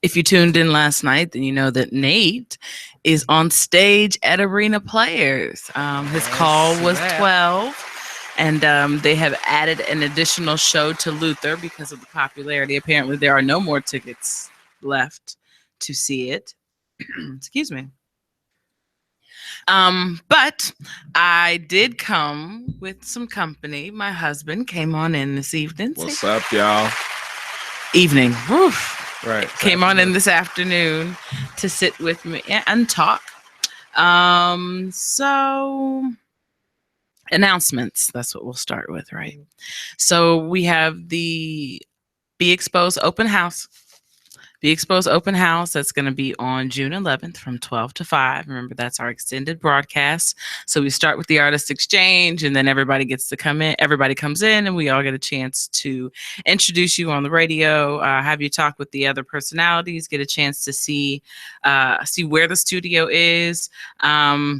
If you tuned in last night, then you know that Nate is on stage at Arena Players. His call was 12, and they have added an additional show to Luther because of the popularity. Apparently, there are no more tickets left to see it. Excuse me. But I did come with some company. My husband came on in this evening. What's up, y'all? Evening. Right. Came on in this afternoon to sit with me and talk. So announcements. That's what we'll start with, right? So we have the Be Exposed open house. Be Exposed open house. That's going to be on June 11th from 12 to 5. Remember, that's our extended broadcast. So we start with the artist exchange, and then everybody gets to come in. Everybody comes in, and we all get a chance to introduce you on the radio, have you talk with the other personalities, get a chance to see where the studio is,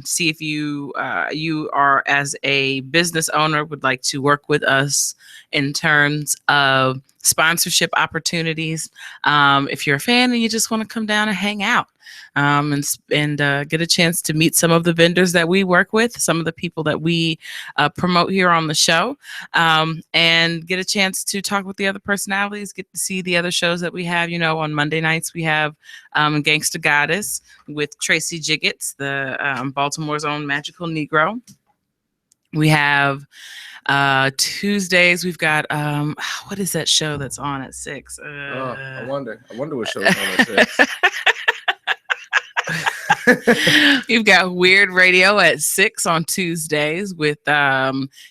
see if you are, as a business owner, would like to work with us in terms of sponsorship opportunities. If you're a fan and you just want to come down and hang out, and get a chance to meet some of the vendors that we work with, some of the people that we promote here on the show, and get a chance to talk with the other personalities, get to see the other shows that we have. You know, on Monday nights we have Gangsta Goddess with Tracy Jiggets, the Baltimore's own Magical Negro. We have Tuesdays we've got what is that show that's on at 6? I wonder what show is on at 6. We've got Weird Radio at 6 on Tuesdays with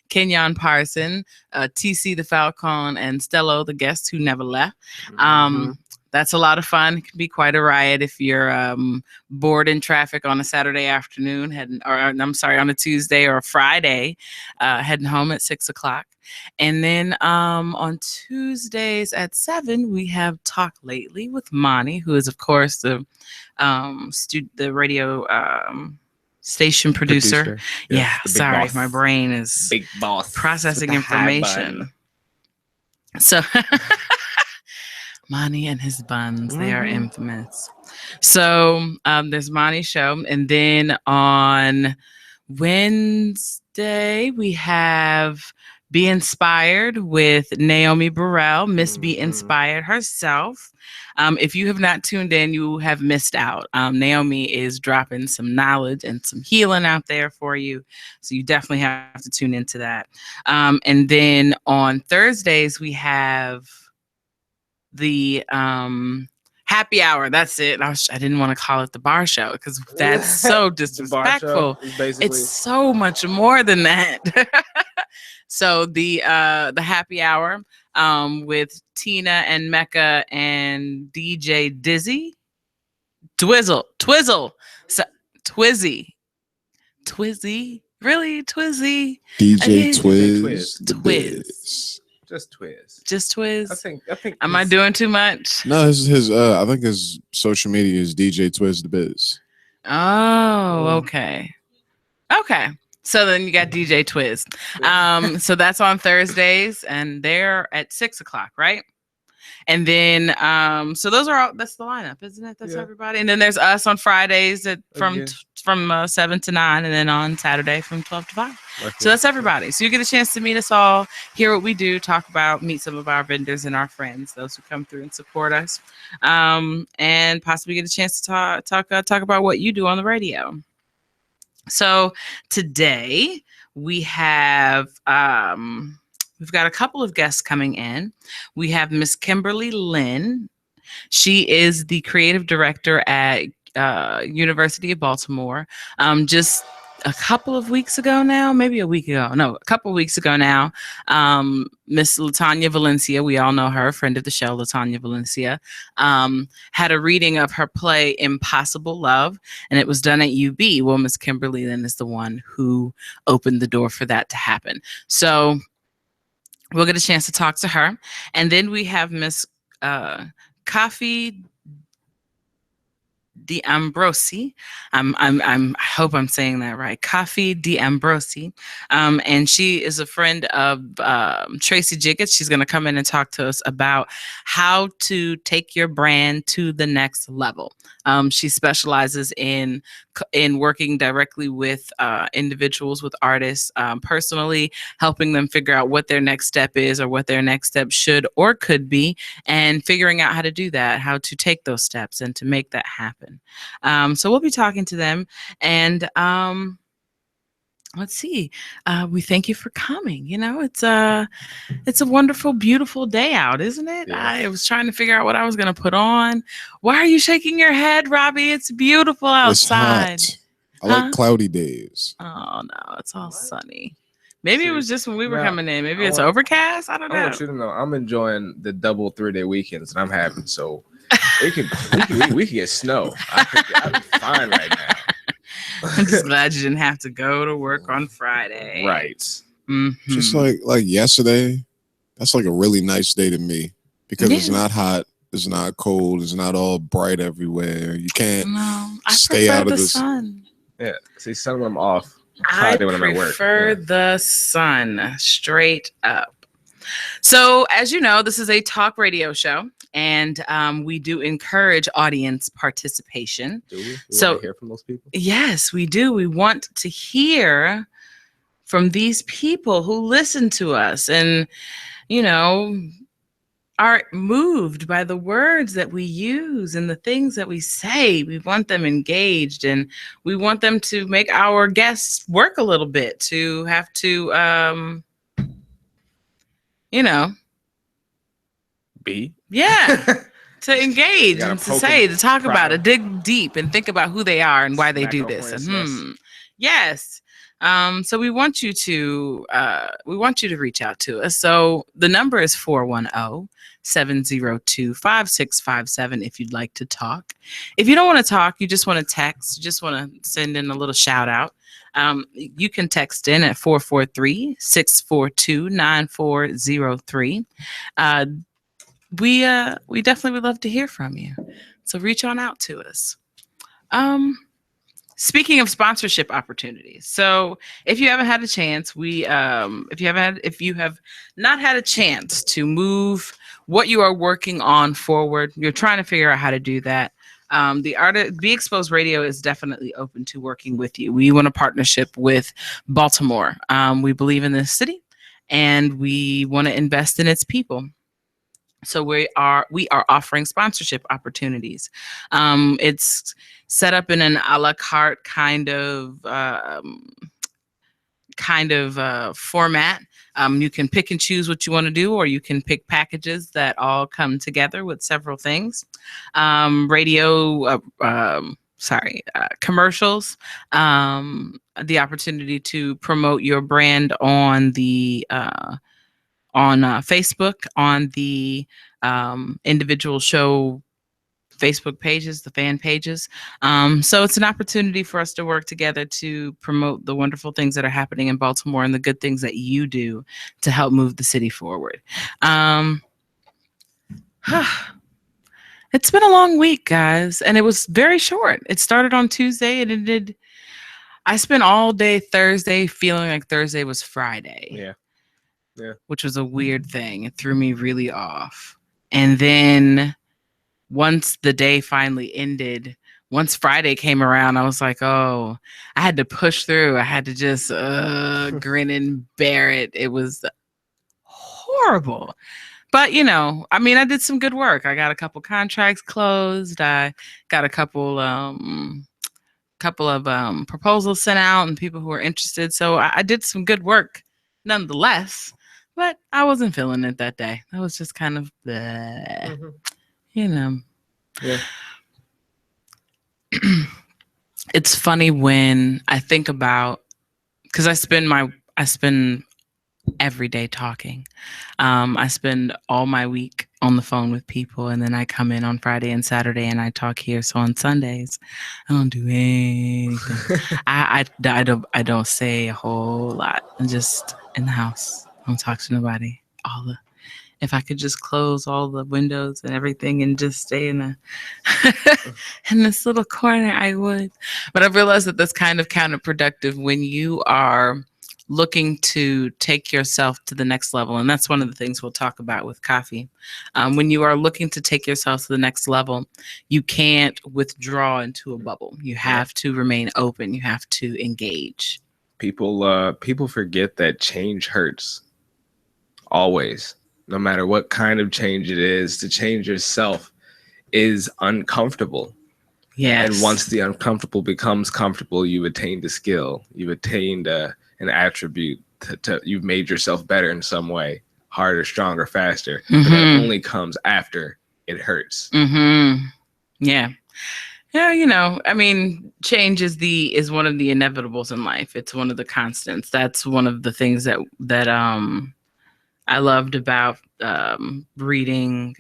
Kenyon Parson, TC the Falcon, and Stello the Guest Who Never Left. That's a lot of fun. It can be quite a riot if you're bored in traffic on a Saturday afternoon, on a Tuesday or a Friday, heading home at 6 o'clock. And then on Tuesdays at 7, we have Talk Lately with Monty, who is, of course, the radio station producer. Yes, sorry, boss. My brain is big boss processing information. So Monty and his buns, they are infamous. So there's Monty's show. And then on Wednesday, we have Be Inspired with Naomi Burrell, Miss Be Inspired herself. If you have not tuned in, you have missed out. Naomi is dropping some knowledge and some healing out there for you. So you definitely have to tune into that. And then on Thursdays, we have the happy hour. That's it. I didn't want to call it the bar show because that's so disrespectful. It's so much more than that. So the happy hour with Tina and Mecca and DJ Dizzy, Twizzle, so, Twizzy, really Twizzy, DJ Twiz. Just Twiz. I think. Am I doing too much? No, his I think his social media is DJ Twiz the Biz. Oh, okay. So then you got DJ Twiz. So that's on Thursdays, and they're at 6 o'clock, right? And then, so those are all. That's the lineup, isn't it? That's everybody. And then there's us on Fridays from 7 to 9, and then on Saturday from 12 to 5. So that's everybody. So you get a chance to meet us all, hear what we do, talk about, meet some of our vendors and our friends, those who come through and support us, and possibly get a chance to talk about what you do on the radio. So today we have. We've got a couple of guests coming in. We have Miss Kimberly Lynn. She is the creative director at University of Baltimore. Just a couple of weeks ago now, maybe a week ago. No, a couple of weeks ago now, Miss Latanya Valencia, we all know her, friend of the show, Latanya Valencia, had a reading of her play Impossible Love, and it was done at UB. Well, Miss Kimberly Lynn is the one who opened the door for that to happen. So we'll get a chance to talk to her. And then we have Miss Coffee D'Ambrosi. I hope I'm saying that right. Coffee D'Ambrosi. And she is a friend of Tracy Jiggets. She's going to come in and talk to us about how to take your brand to the next level. She specializes in working directly with individuals, with artists, personally helping them figure out what their next step is or what their next step should or could be, and figuring out how to do that, how to take those steps and to make that happen. So we'll be talking to them, and let's see. We thank you for coming. You know, it's a wonderful, beautiful day out, isn't it? Yeah. I was trying to figure out what I was going to put on. Why are you shaking your head, Robbie? It's beautiful outside. It's hot. I like cloudy days. Oh no, it's all sunny. Maybe it was just when we were No, coming in. Maybe it's overcast. I don't know. I want you to know I'm enjoying the double 3-day weekends that I'm having. So we can get snow. I'd be fine right now. I'm just glad you didn't have to go to work on Friday. Right. Mm-hmm. Just like yesterday, that's like a really nice day to me because it's not hot, it's not cold, it's not all bright everywhere. You can't stay out of the sun. Yeah. See, some of them off. I prefer the sun straight up. So, as you know, this is a talk radio show, and we do encourage audience participation. Do we? So, want to hear from those people? Yes, we do. We want to hear from these people who listen to us and, you know, are moved by the words that we use and the things that we say. We want them engaged, and we want them to make our guests work a little bit, to have to, you know, to engage and to say, to talk about it, dig deep and think about who they are and why they do this. And, yes. So we want you to reach out to us. So the number is 410-702-5657 if you'd like to talk. If you don't want to talk, you just want to text, you just want to send in a little shout out. You can text in at 443-642-9403. We definitely would love to hear from you. So reach on out to us. Speaking of sponsorship opportunities, so if you haven't had a chance, if you have not had a chance to move what you are working on forward, you're trying to figure out how to do that. Be Exposed Radio is definitely open to working with you. We want a partnership with Baltimore. We believe in this city, and we want to invest in its people. So we are offering sponsorship opportunities. It's set up in an a la carte kind of format. You can pick and choose what you want to do, or you can pick packages that all come together with several things. Commercials, the opportunity to promote your brand on the on Facebook, on the individual show Facebook pages, the fan pages. So it's an opportunity for us to work together to promote the wonderful things that are happening in Baltimore and the good things that you do to help move the city forward. It's been a long week, guys, and it was very short. It started on Tuesday and ended. I spent all day Thursday feeling like Thursday was Friday. Yeah. Which was a weird thing. It threw me really off. And then once the day finally ended, once Friday came around, I was like, oh, I had to push through. I had to just grin and bear it. It was horrible. But, you know, I mean, I did some good work. I got a couple contracts closed. I got a couple of proposals sent out and people who were interested. So I did some good work nonetheless. But I wasn't feeling it that day. I was just kind of, you know. Yeah. It's funny when I think about, because I spend every day talking. I spend all my week on the phone with people, and then I come in on Friday and Saturday and I talk here. So on Sundays, I don't do anything. I don't say a whole lot. I'm just in the house. I don't talk to nobody. if I could just close all the windows and everything and just stay in in this little corner, I would. But I've realized that that's kind of counterproductive when you are looking to take yourself to the next level. And that's one of the things we'll talk about with coffee. When you are looking to take yourself to the next level, you can't withdraw into a bubble. You have to remain open. You have to engage. People forget that change hurts. Always. No matter what kind of change it is, to change yourself is uncomfortable. Yes. And once the uncomfortable becomes comfortable, you've attained a skill. You've attained an attribute. You've made yourself better in some way, harder, stronger, faster. But that only comes after it hurts. Yeah. Yeah, I mean, change is one of the inevitables in life. It's one of the constants. That's one of the things that I loved about reading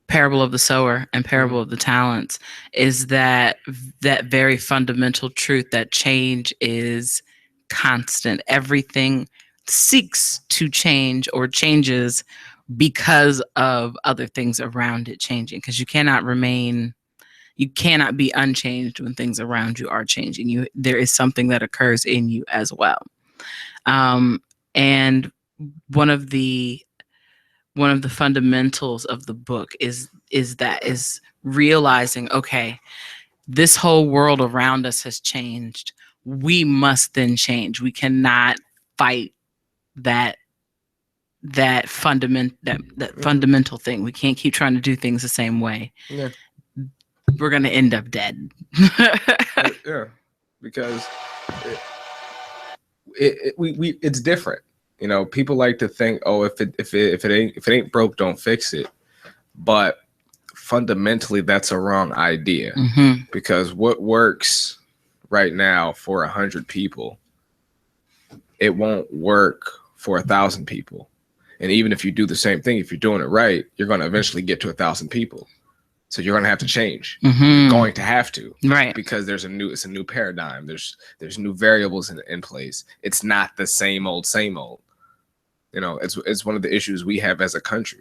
Parable of the Sower and Parable of the Talents, is that very fundamental truth that change is constant. Everything seeks to change or changes because of other things around it changing, because you cannot be unchanged when things around you are changing. There is something that occurs in you as well. And one of the fundamentals of the book is realizing, okay, this whole world around us has changed. We must then change. We cannot fight that fundamental thing. We can't keep trying to do things the same way. Yeah. We're going to end up dead. Yeah, because it's different. People like to think, oh, if it ain't broke, don't fix it. But fundamentally, that's a wrong idea. Because what works right now for 100 people, it won't work for 1,000 people. And even if you do the same thing, if you're doing it right, you're going to eventually get to 1,000 people. So you're going to have to change. You're going to have to, right? Because it's a new paradigm. There's new variables in place. It's not the same old. It's one of the issues we have as a country.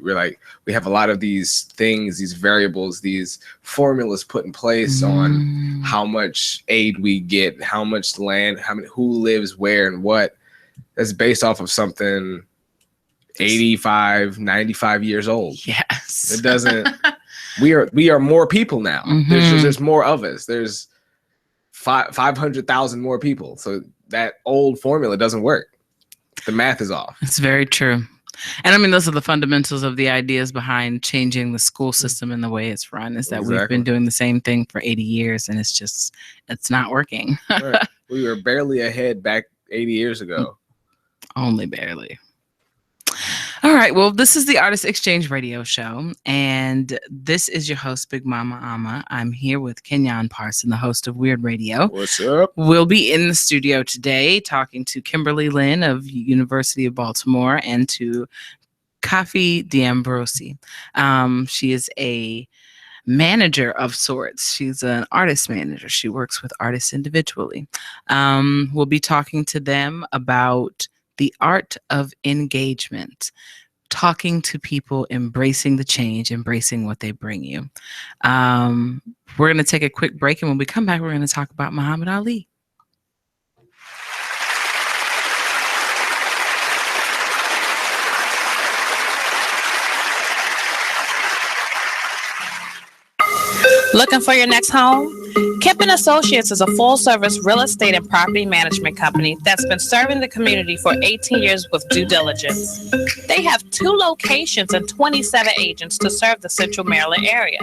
We have a lot of these things, these variables, these formulas put in place on how much aid we get, how much land, who lives where and what. That's based off of something 85, 95 years old. Yes. It doesn't. We are more people now. There's more of us. There's 500,000 more people. So that old formula doesn't work. The math is off. It's very true. And I mean, those are the fundamentals of the ideas behind changing the school system and the way it's run, is that we've been doing the same thing for 80 years and it's not working. Right. We were barely ahead back 80 years ago. Only barely. All right. Well, this is the Artist Exchange Radio Show, and this is your host, Big Mama Ama. I'm here with Kenyon Parson, the host of Weird Radio. What's up? We'll be in the studio today talking to Kimberly Lynn of University of Baltimore and to Kafi D'Ambrosi. She is a manager of sorts. She's an artist manager. She works with artists individually. We'll be talking to them about the art of engagement, talking to people, embracing the change, embracing what they bring you. We're going to take a quick break, and when we come back, we're going to talk about Muhammad Ali. Looking for your next home? Kemp & Associates is a full-service real estate and property management company that's been serving the community for 18 years with due diligence. They have 2 locations and 27 agents to serve the Central Maryland area.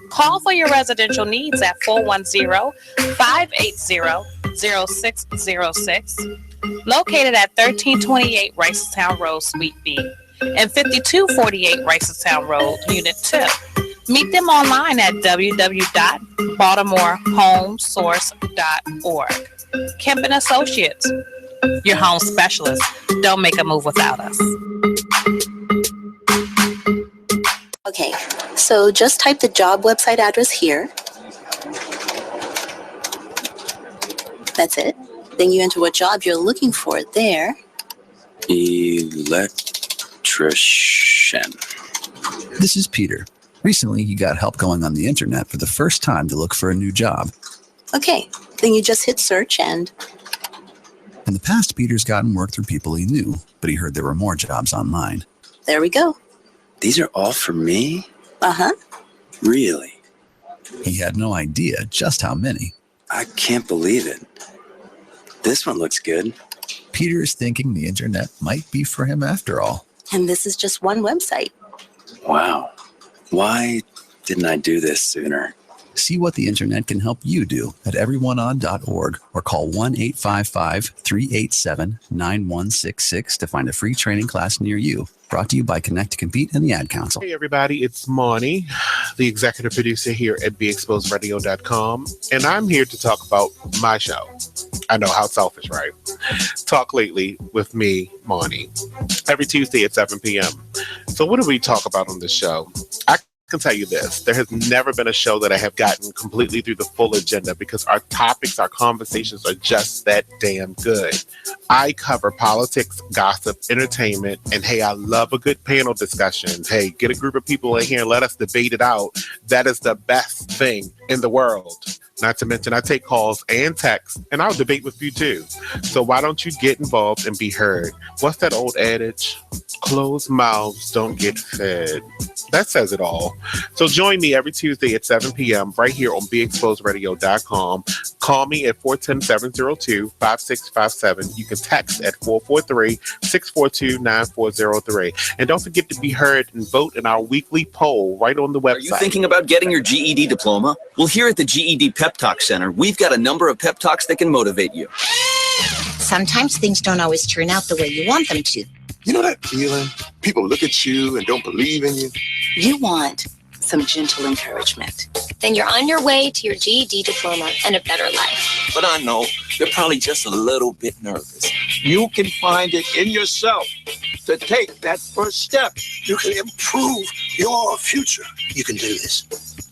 Call for your residential needs at 410-580-0606, located at 1328 Ricestown Road, Suite B, and 5248 Ricestown Road, Unit 2. Meet them online at www.baltimorehomesource.org. Kemp & Associates, your home specialist. Don't make a move without us. Okay, so just type the job website address here. That's it. Then you enter what job you're looking for there. Electrician. This is Peter. Recently, he got help going on the internet for the first time to look for a new job. Okay, then you just hit search and... In the past, Peter's gotten work through people he knew, but he heard there were more jobs online. There we go. These are all for me? Uh-huh. Really? He had no idea just how many. I can't believe it. This one looks good. Peter is thinking the internet might be for him after all. And this is just one website. Wow. Why didn't I do this sooner? See what the internet can help you do at everyoneon.org or call 1-855-387-9166 to find a free training class near you. Brought to you by Connect to Compete and the Ad Council. Hey everybody, it's Monty, the executive producer here at BeExposedRadio.com, and I'm here to talk about my show. I know, how selfish, right? Talk Lately with me, Monty, every Tuesday at 7 p.m. So what do we talk about on this show? I can tell you this, there has never been a show that I have gotten completely through the full agenda because our topics, our conversations are just that damn good. I cover politics, gossip, entertainment, and hey, I love a good panel discussion. Hey, get a group of people in here and let us debate it out. That is the best thing in the world. Not to mention, I take calls and texts, and I'll debate with you too. So why don't you get involved and be heard? What's that old adage? Closed mouths don't get fed. That says it all. So join me every Tuesday at 7 p.m. right here on BeExposedRadio.com. Call me at 410-702-5657. You can text at 443-642-9403. And don't forget to be heard and vote in our weekly poll right on the website. Are you thinking about getting your GED diploma? Well, here at the GED Pep Talk Center, we've got a number of pep talks that can motivate you. Sometimes things don't always turn out the way you want them to. You know that feeling? People look at you and don't believe in you. You want some gentle encouragement. Then you're on your way to your GED diploma and a better life. But I know they're probably just a little bit nervous. You can find it in yourself to take that first step. You can improve your future. You can do this.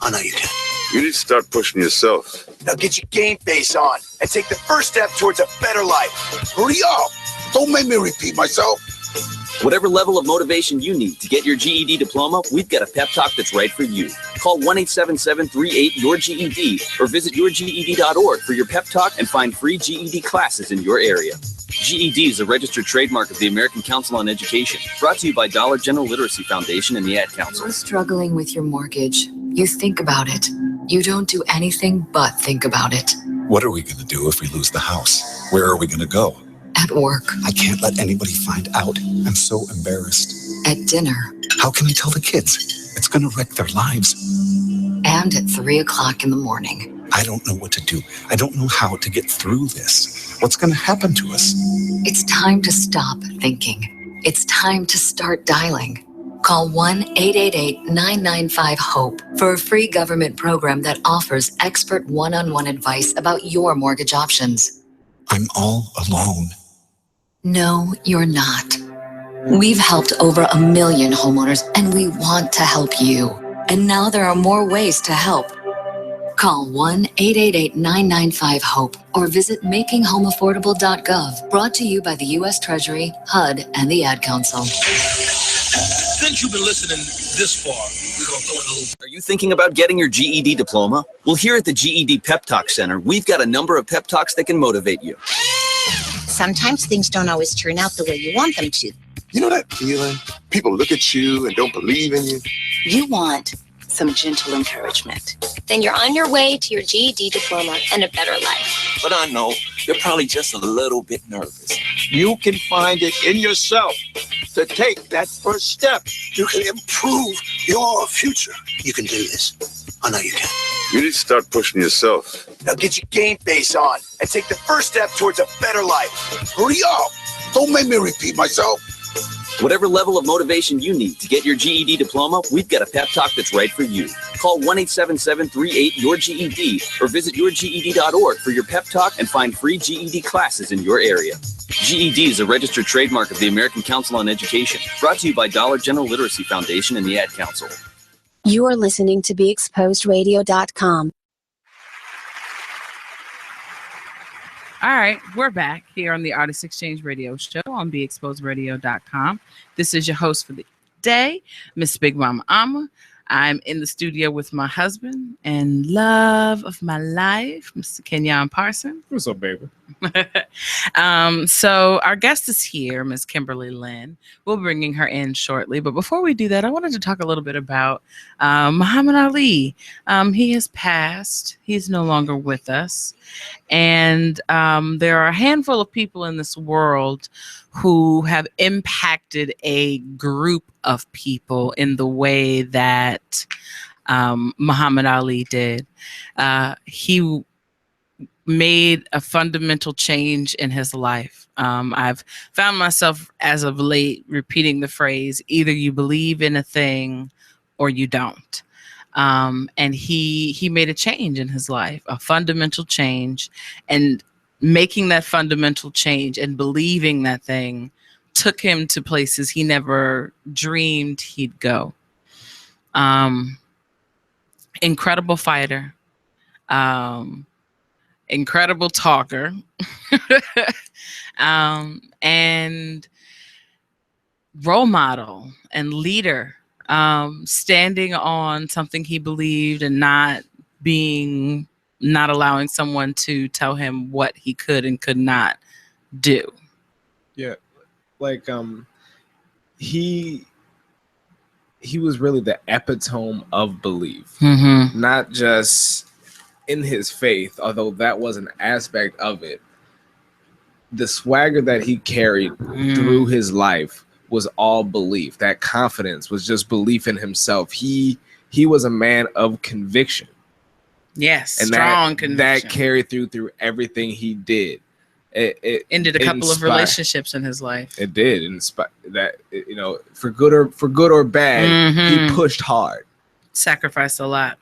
I know you can. You need to start pushing yourself. Now get your game face on and take the first step towards a better life. Hurry up. Don't make me repeat myself. Whatever level of motivation you need to get your GED diploma, we've got a pep talk that's right for you. Call 1-877-38-YOUR-GED or visit yourged.org for your pep talk and find free GED classes in your area. GED is a registered trademark of the American Council on Education, brought to you by Dollar General Literacy Foundation and the Ad Council. You're struggling with your mortgage. You think about it. You don't do anything but think about it. What are we going to do if we lose the house? Where are we going to go? At work. I can't let anybody find out. I'm so embarrassed. At dinner. How can I tell the kids? It's going to wreck their lives. And at 3 o'clock in the morning. I don't know what to do. I don't know how to get through this. What's going to happen to us? It's time to stop thinking. It's time to start dialing. Call 1-888-995-HOPE for a free government program that offers expert one-on-one advice about your mortgage options. I'm all alone. No, you're not. We've helped over 1 million homeowners, and we want to help you. And now there are more ways to help. Call 1-888-995-HOPE or visit makinghomeaffordable.gov. Brought to you by the U.S. Treasury, HUD, and the Ad Council. Since you've been listening this far, we're going to throw in a little... Are you thinking about getting your GED diploma? Well, here at the GED Pep Talk Center, we've got a number of pep talks that can motivate you. Sometimes things don't always turn out the way you want them to. You know that feeling? People look at you and don't believe in you. You want some gentle encouragement. Then you're on your way to your GED diploma and a better life. But I know they're probably just a little bit nervous. You can find it in yourself to take that first step. You can improve your future. You can do this. I know you can. You need to start pushing yourself. Now get your game face on and take the first step towards a better life. Hurry up. Don't make me repeat myself. Whatever level of motivation you need to get your GED diploma, we've got a pep talk that's right for you. Call 1-877-38-YOUR-GED or visit yourged.org for your pep talk and find free GED classes in your area. GED is a registered trademark of the American Council on Education, brought to you by Dollar General Literacy Foundation and the Ad Council. You are listening to BeExposedRadio.com. All right, we're back here on the Artist Exchange Radio Show on BeExposedRadio.com. This is your host for the day, Miss Big Mama Amma. I'm in the studio with my husband and love of my life, Mr. Kenyon Parson. What's up, baby? So our guest is here, Miss Kimberly Lynn. We'll be bringing her in shortly. But before we do that, I wanted to talk a little bit about Muhammad Ali. He has passed. He's no longer with us. And there are a handful of people in this world who have impacted a group of people in the way that Muhammad Ali did. He made a fundamental change in his life. I've found myself as of late repeating the phrase, either you believe in a thing or you don't. And he made a change in his life, a fundamental change, and making that fundamental change and believing that thing took him to places he never dreamed he'd go. Incredible fighter, incredible talker, and role model and leader, standing on something he believed and not allowing someone to tell him what he could and could not do. Yeah, like he was really the epitome of belief, not just in his faith, although that was an aspect of it. The swagger that he carried through his life was all belief. That confidence was just belief in himself. He was a man of conviction. Yes, and strong conviction. That carried through everything he did. It ended a couple of relationships in his life. It did. That, you know, for good or bad, he pushed hard. Sacrificed a lot.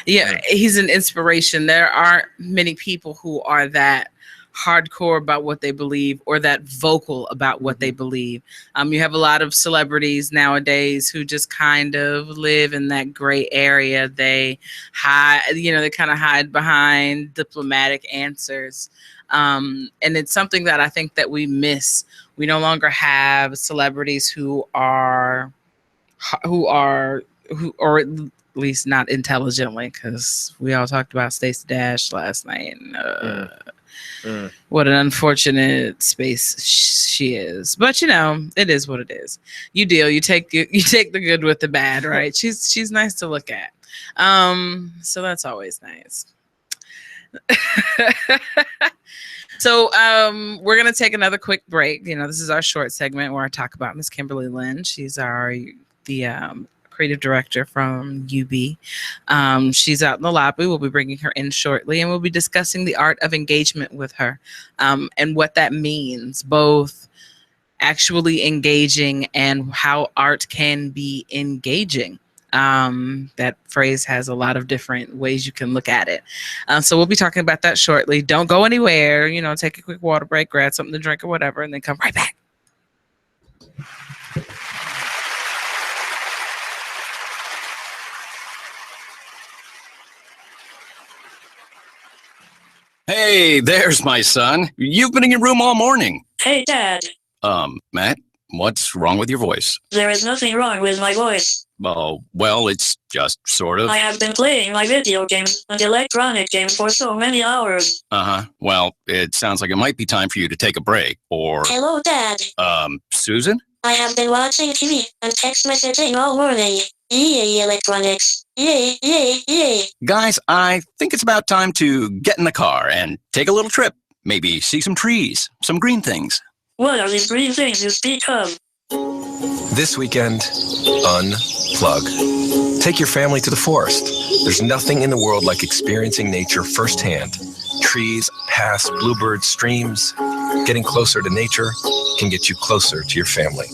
Yeah, he's an inspiration. There aren't many people who are that hardcore about what they believe or that vocal about what they believe. You have a lot of celebrities nowadays who just kind of live in that gray area. They hide, they kind of hide behind diplomatic answers. And it's something that I think that we miss. We no longer have celebrities who are or at least not intelligently, because we all talked about Stacey Dash last night. What an unfortunate space she is, but it is what it is. You deal. You take the good with the bad, right? She's nice to look at, so that's always nice. So we're gonna take another quick break. This is our short segment where I talk about Miss Kimberly Lynn. She's the creative director from UB. She's out in the lobby. We'll be bringing her in shortly, and we'll be discussing the art of engagement with her, and what that means, both actually engaging and how art can be engaging. That phrase has a lot of different ways you can look at it. So we'll be talking about that shortly. Don't go anywhere. Take a quick water break, grab something to drink or whatever, and then come right back. Hey, there's my son. You've been in your room all morning. Hey, Dad. Matt, what's wrong with your voice? There is nothing wrong with my voice. Oh, well, it's just sort of. I have been playing my video games and electronic games for so many hours. Well, it sounds like it might be time for you to take a break, or... Hello, Dad. Susan? I have been watching TV and text messaging all morning. Yay, electronics. Yay, yay, yay. Guys, I think it's about time to get in the car and take a little trip. Maybe see some trees, some green things. What are these green things you speak of? This weekend, unplug. Take your family to the forest. There's nothing in the world like experiencing nature firsthand. Trees, paths, bluebirds, streams. Getting closer to nature can get you closer to your family.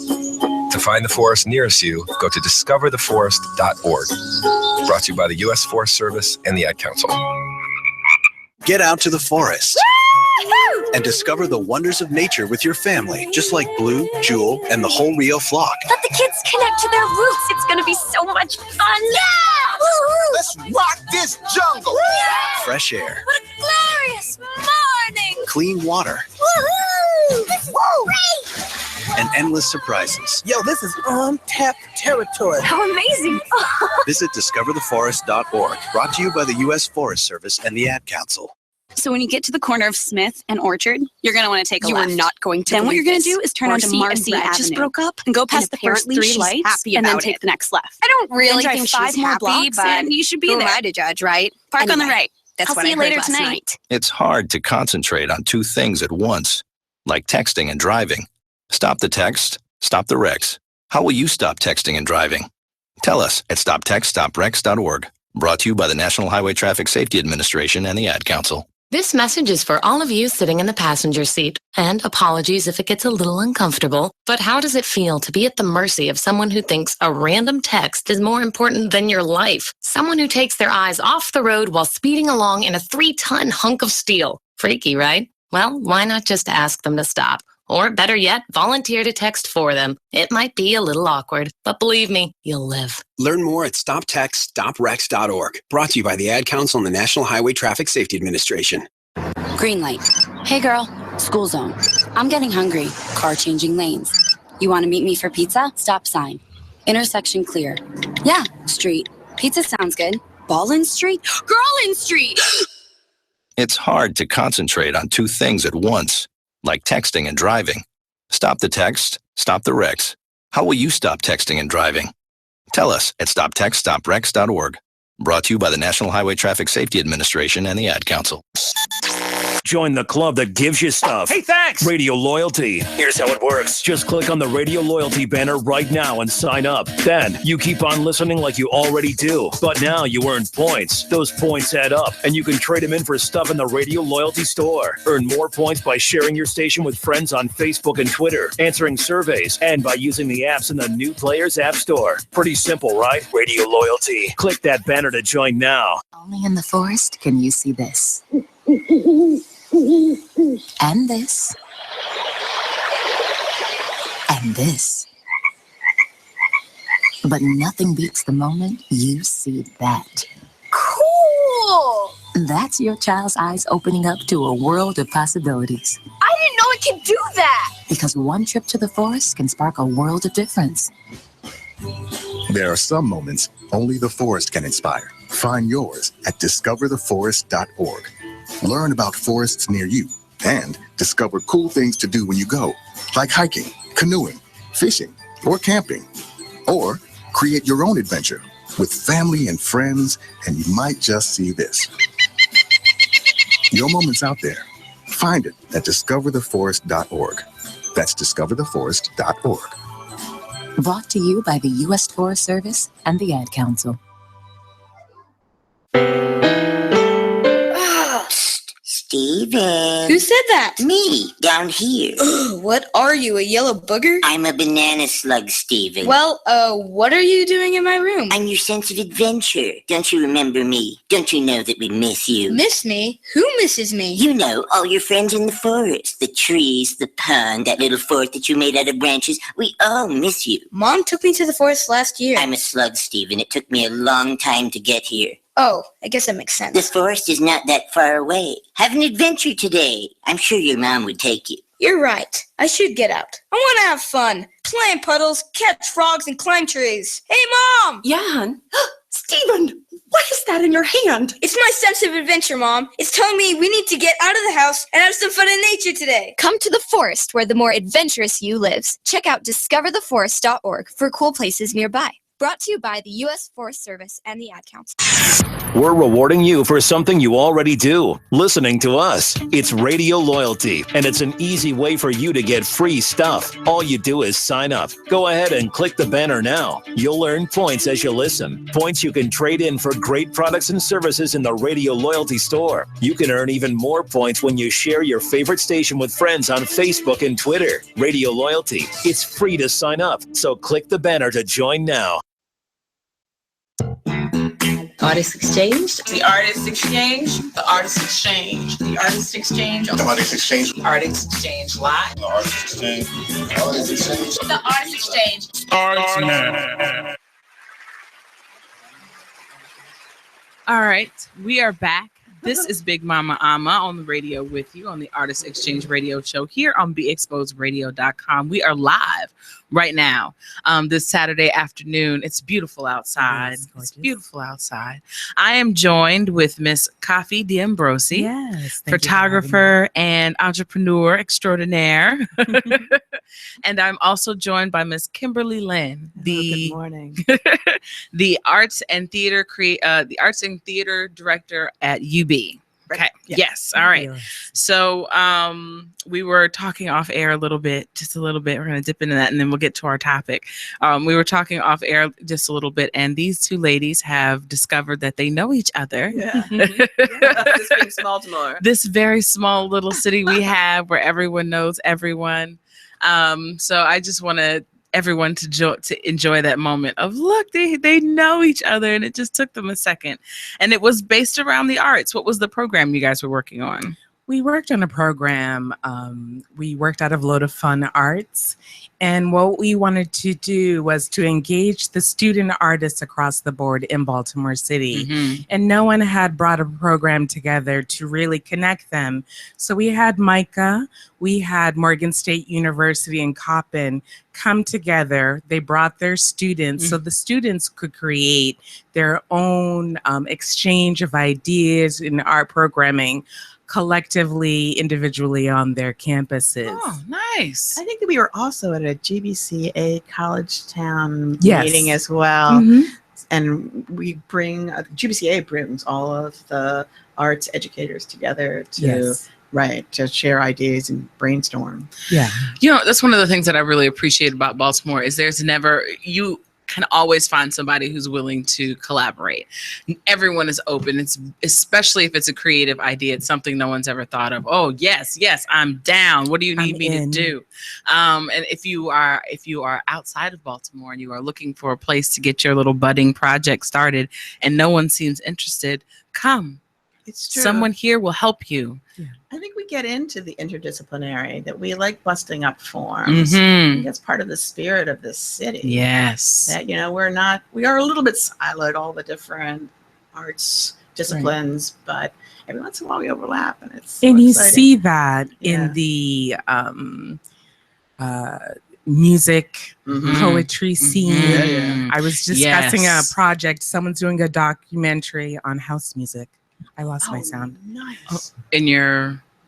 To find the forest nearest you, go to discovertheforest.org. Brought to you by the U.S. Forest Service and the Ad Council. Get out to the forest and discover the wonders of nature with your family, just like Blue, Jewel, and the whole Rio flock. Let the kids connect to their roots. It's going to be so much fun. Yeah! Let's rock this jungle. Fresh air, What a glorious moment! clean water, Woohoo! This is great! and endless surprises. Yo, this is untapped territory. How amazing! Visit discovertheforest.org, brought to you by the U.S. Forest Service and the Ad Council. So when you get to the corner of Smith and Orchard, you're going to want to take a left. You are not going to. Then what you're going to believe do is turn onto Marcy Marcy and Brad Avenue. just broke up and go past and the first apparently 3 she's lights happy and then about take it. the next left. I don't Then really drive think 5 she's more happy, blocks but and you should be who there. am I to judge, right? Park on the Anyway, right. That's I'll what see I you heard later last tonight. night. It's hard to concentrate on two things at once, like texting and driving. Stop the text, stop the wrecks. How will you stop texting and driving? Tell us at stoptextstopwrecks.org. Brought to you by the National Highway Traffic Safety Administration and the Ad Council. This message is for all of you sitting in the passenger seat. And apologies if it gets a little uncomfortable, but how does it feel to be at the mercy of someone who thinks a random text is more important than your life? Someone who takes their eyes off the road while speeding along in a 3-ton hunk of steel. Freaky, right? Well, why not just ask them to stop? Or better yet, volunteer to text for them. It might be a little awkward, but believe me, you'll live. Learn more at stoptextstopwrecks.org. Brought to you by the Ad Council and the National Highway Traffic Safety Administration. Green light. Hey girl, school zone. I'm getting hungry. Car changing lanes. You want to meet me for pizza? Stop sign. Intersection clear. Yeah, street. Pizza sounds good. Ballin Street? Girlin Street! It's hard to concentrate on two things at once, like texting and driving. Stop the text, stop the wrecks. How will you stop texting and driving? Tell us at stoptextstopwrecks.org. Brought to you by the National Highway Traffic Safety Administration and the Ad Council. Join the club that gives you stuff. Hey, thanks! Radio Loyalty. Here's how it works. Just click on the Radio Loyalty banner right now and sign up. Then you keep on listening like you already do. But now you earn points. Those points add up, and you can trade them in for stuff in the Radio Loyalty store. Earn more points by sharing your station with friends on Facebook and Twitter, answering surveys, and by using the apps in the New Players App Store. Pretty simple, right? Radio Loyalty. Click that banner to join now. Only in the forest can you see this. And this. And this. But nothing beats the moment you see that. Cool! That's your child's eyes opening up to a world of possibilities. I didn't know it could do that! Because one trip to the forest can spark a world of difference. There are some moments only the forest can inspire. Find yours at discovertheforest.org. Learn about forests near you and discover cool things to do when you go, like hiking, canoeing, fishing, or camping. Or create your own adventure with family and friends, and you might just see this. Your moment's out there. Find it at discovertheforest.org. That's discovertheforest.org. Brought to you by the U.S. Forest Service and the Ad Council. Steven. Who said that? Me, down here. What are you, a yellow booger? I'm a banana slug, Steven. Well, what are you doing in my room? I'm your sense of adventure. Don't you remember me? Don't you know that we miss you? Miss me? Who misses me? You know, all your friends in the forest. The trees, the pond, that little fort that you made out of branches. We all miss you. Mom took me to the forest last year. I'm a slug, Steven. It took me a long time to get here. Oh, I guess that makes sense. This forest is not that far away. Have an adventure today. I'm sure your mom would take you. You're right. I should get out. I want to have fun. Play in puddles, catch frogs, and climb trees. Hey, Mom! Yeah, hon. Steven, what is that in your hand? It's my sense of adventure, Mom. It's telling me we need to get out of the house and have some fun in nature today. Come to the forest where the more adventurous you lives. Check out discovertheforest.org for cool places nearby. Brought to you by the U.S. Forest Service and the Ad Council. We're rewarding you for something you already do, listening to us. It's Radio Loyalty, and it's an easy way for you to get free stuff. All you do is sign up. Go ahead and click the banner now. You'll earn points as you listen. Points you can trade in for great products and services in the Radio Loyalty store. You can earn even more points when you share your favorite station with friends on Facebook and Twitter. Radio Loyalty. It's free to sign up, so click the banner to join now. Artist Exchange. The Artist Exchange. The Artist Exchange. The Artist Exchange. The Artist Exchange. Artist Exchange Live. The Artist Exchange. The Artist Exchange. The Artist Exchange. Starts now. All right, we are back This is Big Mama Ama on the radio with you on the Artist Exchange Radio Show here on BeExposedRadio.com. We are live right now this Saturday afternoon. It's beautiful outside. It's beautiful outside. I am joined with Miss Kafi D'Ambrosi, Yes. photographer and entrepreneur extraordinaire. And I'm also joined by Miss Kimberly Lynn, good morning. the arts and theater director at UB. Okay. Yes. All right. So we were talking off air just a little bit. We're going to dip into that and then we'll get to our topic. We were talking off air just a little bit, and these two ladies have discovered that they know each other. Yeah. This being Baltimore. This very small little city we have where everyone knows everyone. So I just want everyone to enjoy that moment of, look, they know each other, and it just took them a second. And it was based around the arts. What was the program you guys were working on? We worked on a program. We worked out of Load of Fun Arts. And what we wanted to do was to engage the student artists across the board in Baltimore City. Mm-hmm. And no one had brought a program together to really connect them. So we had Micah, we had Morgan State University and Coppin come together. They brought their students so the students could create their own exchange of ideas in art programming collectively, individually on their campuses. Oh, nice. I think that we were also at a GBCA College Town Yes. meeting as well. Mhm. And we GBCA brings all of the arts educators together to share ideas and brainstorm. Yeah. You know, that's one of the things that I really appreciate about Baltimore is you can always find somebody who's willing to collaborate. Everyone is open. It's especially if it's a creative idea. It's something no one's ever thought of. Oh, yes, I'm down. What do you need me to do? And if you are outside of Baltimore and you are looking for a place to get your little budding project started and no one seems interested, come. It's true. Someone here will help you. I think we get into the interdisciplinary, that we like busting up forms. Mhm. I think that's part of the spirit of this city. Yes. That, we are a little bit siloed, all the different arts disciplines, but every once in a while we overlap, and it's so And you exciting. see that in the music, poetry scene. I was discussing a project. Someone's doing a documentary on house music. I lost my sound. Nice.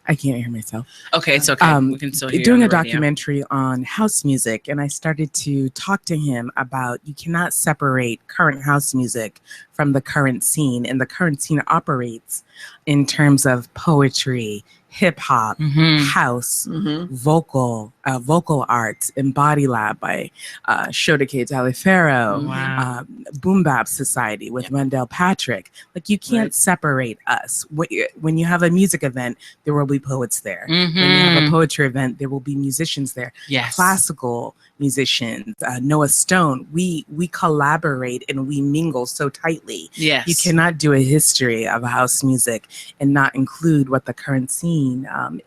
I can't hear myself. Okay, it's okay. We can still hear you doing on a the radio. documentary on house music, and I started to talk to him about you cannot separate current house music from the current scene, and the current scene operates in terms of poetry, hip hop, house, vocal arts, Embody Lab by Shodeke Taliaferro, Boom Bap Society with Wendell Patrick. Like, you can't separate us. When you have a music event, there will be poets there. When you have a poetry event, there will be musicians there. Yes. Classical musicians, Noah Stone. We collaborate and we mingle so tightly. Yes. You cannot do a history of house music and not include what the current scene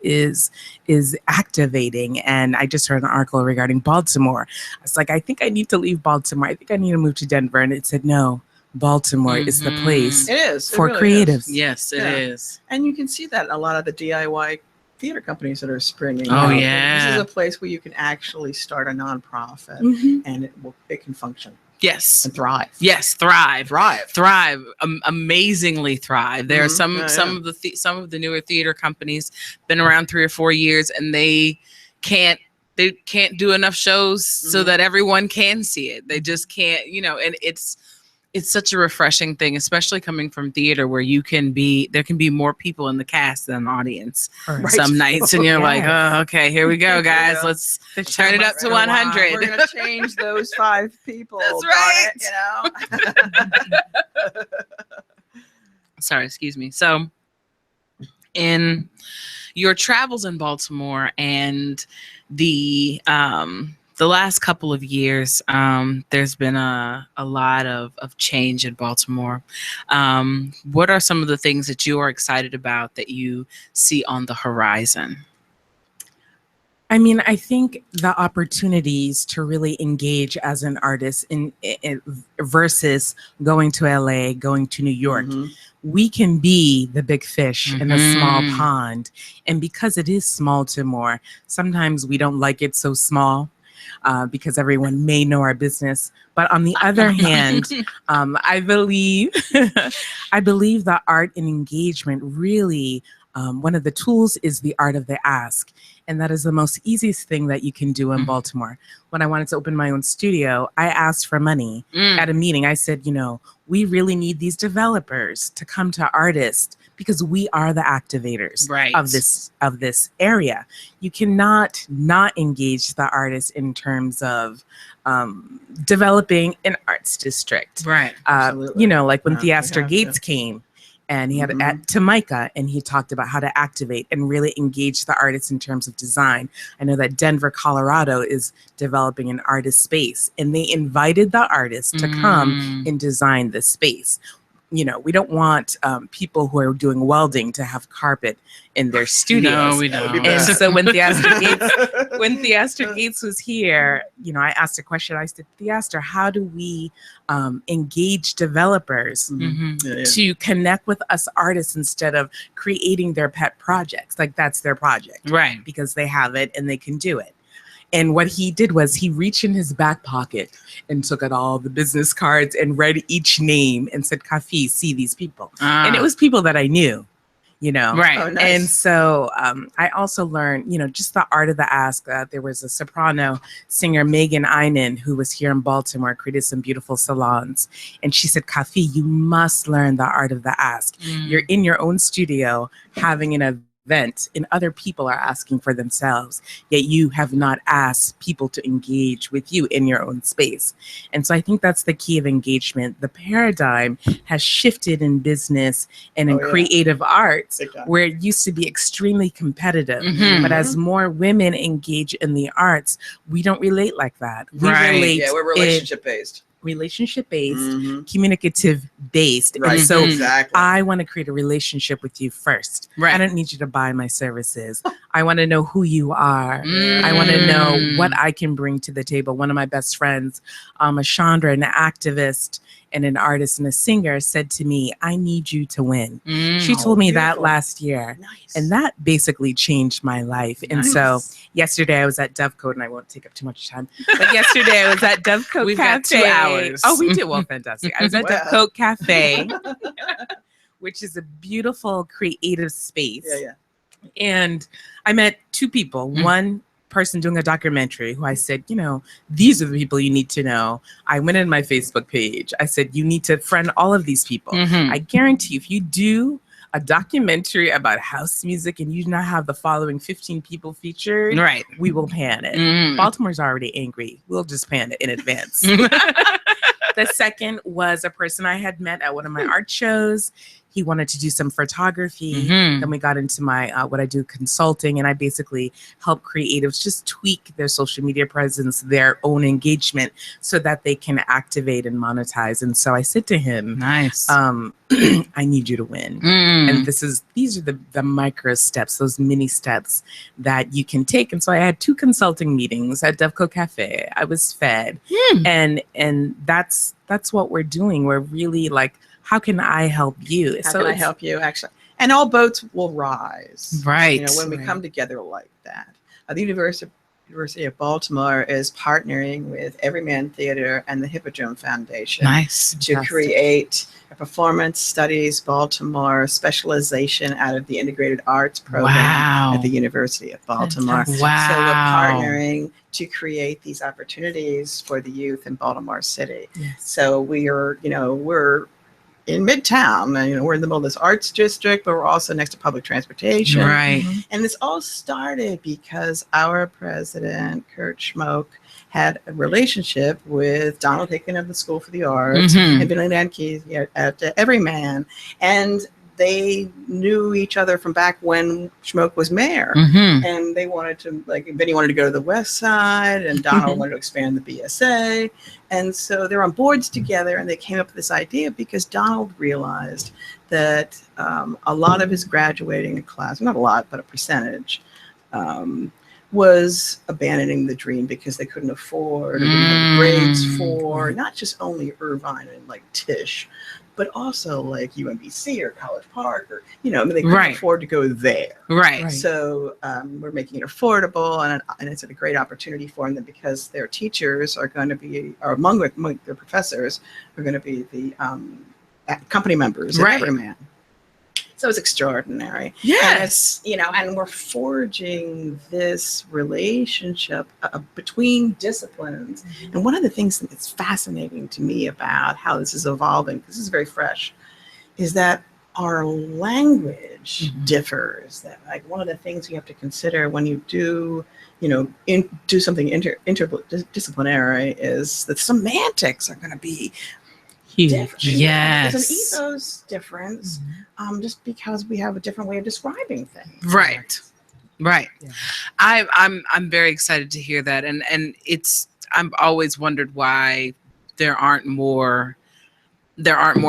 is activating. And I just heard an article regarding Baltimore. I was like, I think I need to leave Baltimore. I think I need to move to Denver. And it said, no, Baltimore is the place It is. It for really creatives. is. Yes, it is. And you can see that in a lot of the DIY theater companies that are springing Oh, out. yeah. This is a place where you can actually start a nonprofit and it can function. Yes. And thrive. Yes, thrive. Amazingly thrive. There are some of the newer theater companies been around 3 or 4 years, and they can't do enough shows so that everyone can see it. They just can't, and it's such a refreshing thing, especially coming from theater where there can be more people in the cast than an audience some nights, and you're like, oh, okay, here we go, guys. Let's turn it up to 100. We're gonna change those 5 people. That's right. Sorry, excuse me. So in your travels in Baltimore and the last couple of years, there's been a lot of change in Baltimore. What are some of the things that you are excited about that you see on the horizon? I mean, I think the opportunities to really engage as an artist in versus going to LA, going to New York, we can be the big fish in a small pond. And because it is small to more, sometimes we don't like it so small because everyone may know our business. But on the other hand, I believe that art and engagement really, one of the tools is the art of the ask. And that is the most easiest thing that you can do in Baltimore. When I wanted to open my own studio, I asked for money at a meeting. I said, we really need these developers to come to artists because we are the activators of this area. You cannot not engage the artists in terms of developing an arts district. Right. Like when Theaster Gates came. And he had at Tamika, and he talked about how to activate and really engage the artists in terms of design. I know that Denver, Colorado is developing an artist space, and they invited the artists to come and design the space. We don't want people who are doing welding to have carpet in their studios. No, we don't. And so when Theaster Gates was here, I asked a question. I said, Theaster, how do we engage developers to connect with us artists instead of creating their pet projects? Like that's their project, right? Because they have it and they can do it. And what he did was he reached in his back pocket and took out all the business cards and read each name and said, Kafi, see these people. And it was people that I knew, Right. Oh, nice. And so I also learned, just the art of the ask. There was a soprano singer, Megan Einan, who was here in Baltimore, created some beautiful salons. And she said, Kafi, you must learn the art of the ask. You're in your own studio having an event and other people are asking for themselves, yet you have not asked people to engage with you in your own space. And so I think that's the key of engagement. The paradigm has shifted in business and in creative arts, where it used to be extremely competitive. But as more women engage in the arts, we don't relate like that. We relate. Yeah, we're relationship-based. Communicative based. Right. And so Exactly. I want to create a relationship with you first. Right. I don't need you to buy my services. I want to know who you are. I want to know what I can bring to the table. One of my best friends, Chandra, an activist and an artist and a singer, said to me, I need you to win. She told me that last year. And that basically changed my life. And so yesterday I was at Dovecote, and I won't take up too much time, but yesterday I was at Dovecote We've Cafe. got 2 hours. Oh, we did. Well, fantastic. I was at Dovecote Cafe, which is a beautiful creative space. And I met 2 people. One person doing a documentary who I said, these are the people you need to know. I went in my Facebook page. I said, you need to friend all of these people. I guarantee you, if you do a documentary about house music and you do not have the following 15 people featured, right, we will pan it. Baltimore's already angry. We'll just pan it in advance. The second was a person I had met at one of my art shows. He wanted to do some photography. Then we got into my what I do, consulting, and I basically help creatives just tweak their social media presence, their own engagement, so that they can activate and monetize. And so I said to him, nice. I need you to win. And these are the micro steps, those mini steps that you can take. And so I had 2 consulting meetings at Dovecote Cafe. I was fed. And that's what we're doing. We're really like, how can I help you? How can I help you, actually? And all boats will rise. Right. When we come together like that. The University of Baltimore is partnering with Everyman Theater and the Hippodrome Foundation to create a performance studies Baltimore specialization out of the integrated arts program at the University of Baltimore. Fantastic. So we're partnering to create these opportunities for the youth in Baltimore City. So we're in Midtown, and we're in the middle of this arts district, but we're also next to public transportation. Right. And this all started because our president, Kurt Schmoke, had a relationship with Donald Hicken of the School for the Arts and Billy Lankey at Everyman. And they knew each other from back when Schmoke was mayor. And they wanted to, Benny wanted to go to the West Side, and Donald wanted to expand the BSA. And so they're on boards together, and they came up with this idea because Donald realized that a lot of his graduating class, not a lot, but a percentage, was abandoning the dream because they couldn't afford or didn't have the grades for not just only Irvine and like Tisch, but also like UMBC or College Park or, you know, I mean, they couldn't afford to go there. Right. So we're making it affordable, and it's a great opportunity for them because their teachers are going to be, or among their professors are going to be the company members at Everyman. So it's extraordinary. Yes. And it's, you know, and we're forging this relationship between disciplines. And one of the things that's fascinating to me about how this is evolving, because this is very fresh, is that our language differs. That like one of the things you have to consider when you do, you know, do something interdisciplinary is the semantics are going to be huge. Yes. There's an ethos difference, just because we have a different way of describing things. Right. Right. Yeah. I'm very excited to hear that. And I've always wondered why there aren't more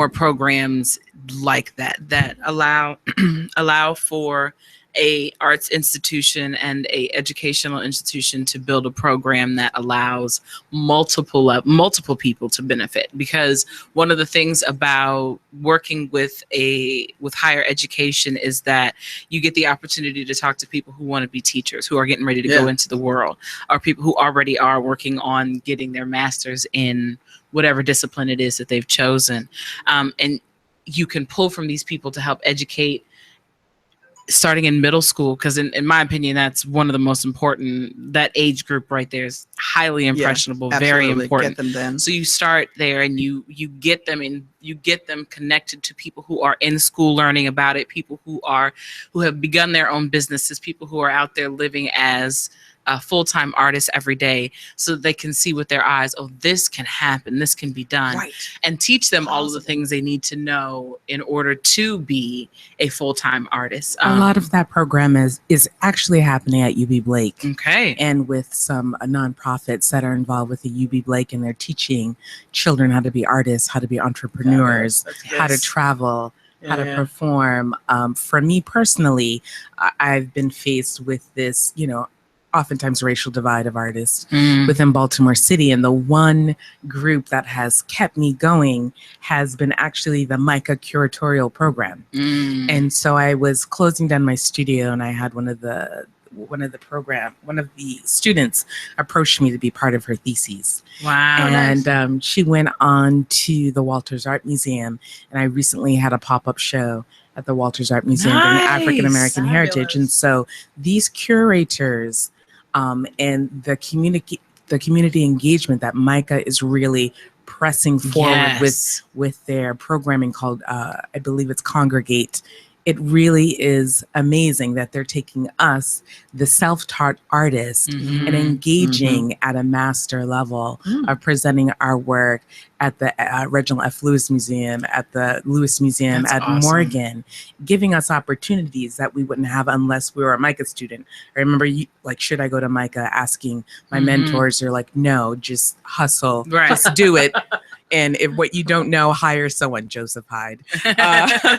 programs like that allow for a arts institution and a educational institution to build a program that allows multiple people to benefit. Because one of the things about working with higher education is that you get the opportunity to talk to people who want to be teachers, who are getting ready to go into the world, or people who already are working on getting their master's in whatever discipline it is that they've chosen. And you can pull from these people to help educate starting in middle school, because in my opinion, that's one of the most important. That age group right there is highly impressionable, very important. Get them then. So you start there and you get them in, you get them connected to people who are in school learning about it, people who have begun their own businesses, people who are out there living as full-time artists every day, so that they can see with their eyes, oh, this can happen, this can be done, and teach them all of the things they need to know in order to be a full-time artist. A lot of that program is actually happening at UB Blake. Okay. And with some nonprofits that are involved with the UB Blake, and they're teaching children how to be artists, how to be entrepreneurs, how to travel, how to perform. For me personally, I've been faced with this, you know, oftentimes racial divide of artists within Baltimore City. And the one group that has kept me going has been actually the MICA curatorial program. And so I was closing down my studio, and I had one of the students approached me to be part of her thesis. Wow. And she went on to the Walters Art Museum, and I recently had a pop-up show at the Walters Art Museum during African American Heritage. And so these curators and the community engagement that MICA is really pressing forward with their programming called, I believe it's Congregate. It really is amazing that they're taking us, the self-taught artists, and engaging at a master level of presenting our work at the Reginald F. Lewis Museum, at the Lewis Museum, at Morgan, giving us opportunities that we wouldn't have unless we were a MICA student. I remember, should I go to MICA, asking my mentors, are like, no, just hustle, just do it. And if what you don't know, hire someone, Joseph Hyde,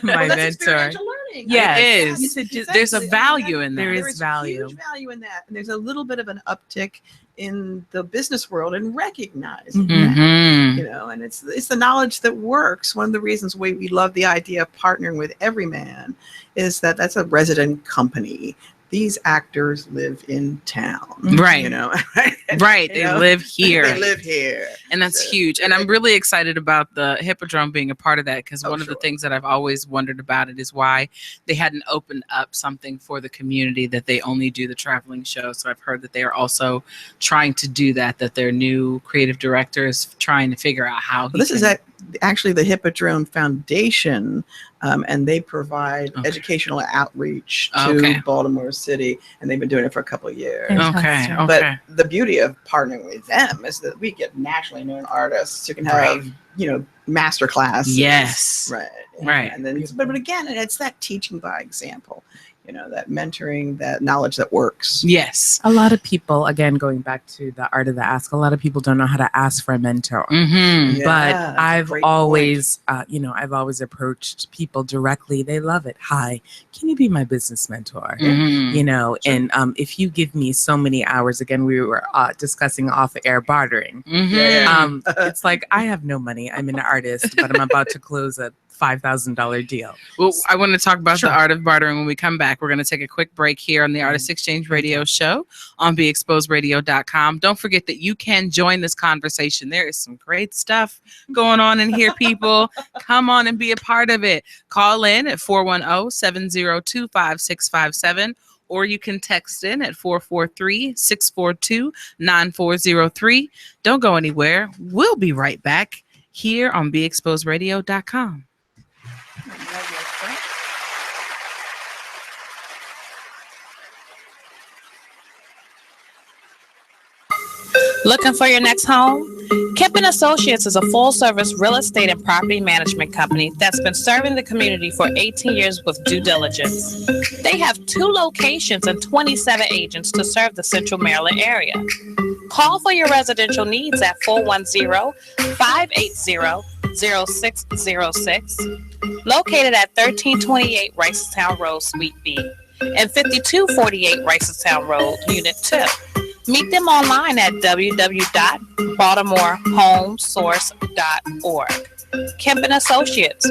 my mentor. Yeah, it is. There's a value in that. There is value. Huge value in that. And there's a little bit of an uptick in the business world and recognizing that, you know, and it's the knowledge that works. One of the reasons we love the idea of partnering with Everyman is that that's a resident company. These actors live in town, right? You know, They live here. They live here, and that's huge. And I'm really excited about the Hippodrome being a part of that, because one of the things that I've always wondered about it is why they hadn't opened up something for the community, that they only do the traveling show. So I've heard that they are also trying to do that. That their new creative director is trying to figure out how. This is actually the Hippodrome Foundation. And they provide educational outreach to Baltimore City, and they've been doing it for a couple of years. But the beauty of partnering with them is that we get nationally known artists who can have, you know, master classes. Yes. Right. And then, but again, it's that teaching by example. that mentoring, that knowledge that works. Yes. A lot of people, again, going back to the art of the ask, a lot of people don't know how to ask for a mentor. Mm-hmm. But I've always, I've always approached people directly. They love it. Hi, can you be my business mentor? Mm-hmm. And if you give me so many hours, again, we were discussing off-air bartering. Mm-hmm. It's like, I have no money. I'm an artist, but I'm about to close a $5,000 deal. Well, I want to talk about the art of bartering when we come back. We're going to take a quick break here on the Artist Exchange Radio Show on BeExposedRadio.com. Don't forget that you can join this conversation. There is some great stuff going on in here, people. Come on and be a part of it. Call in at 410-702-5657. Or you can text in at 443-642-9403. Don't go anywhere. We'll be right back here on BeExposedRadio.com. Looking for your next home? Kempen Associates is a full-service real estate and property management company that's been serving the community for 18 years with due diligence. They have 2 locations and 27 agents to serve the Central Maryland area. Call for your residential needs at 410-580-0606, located at 1328 Ricestown Road, Suite B, and 5248 Ricestown Road, Unit 2. Meet them online at www.baltimorehomesource.org. Kempen Associates,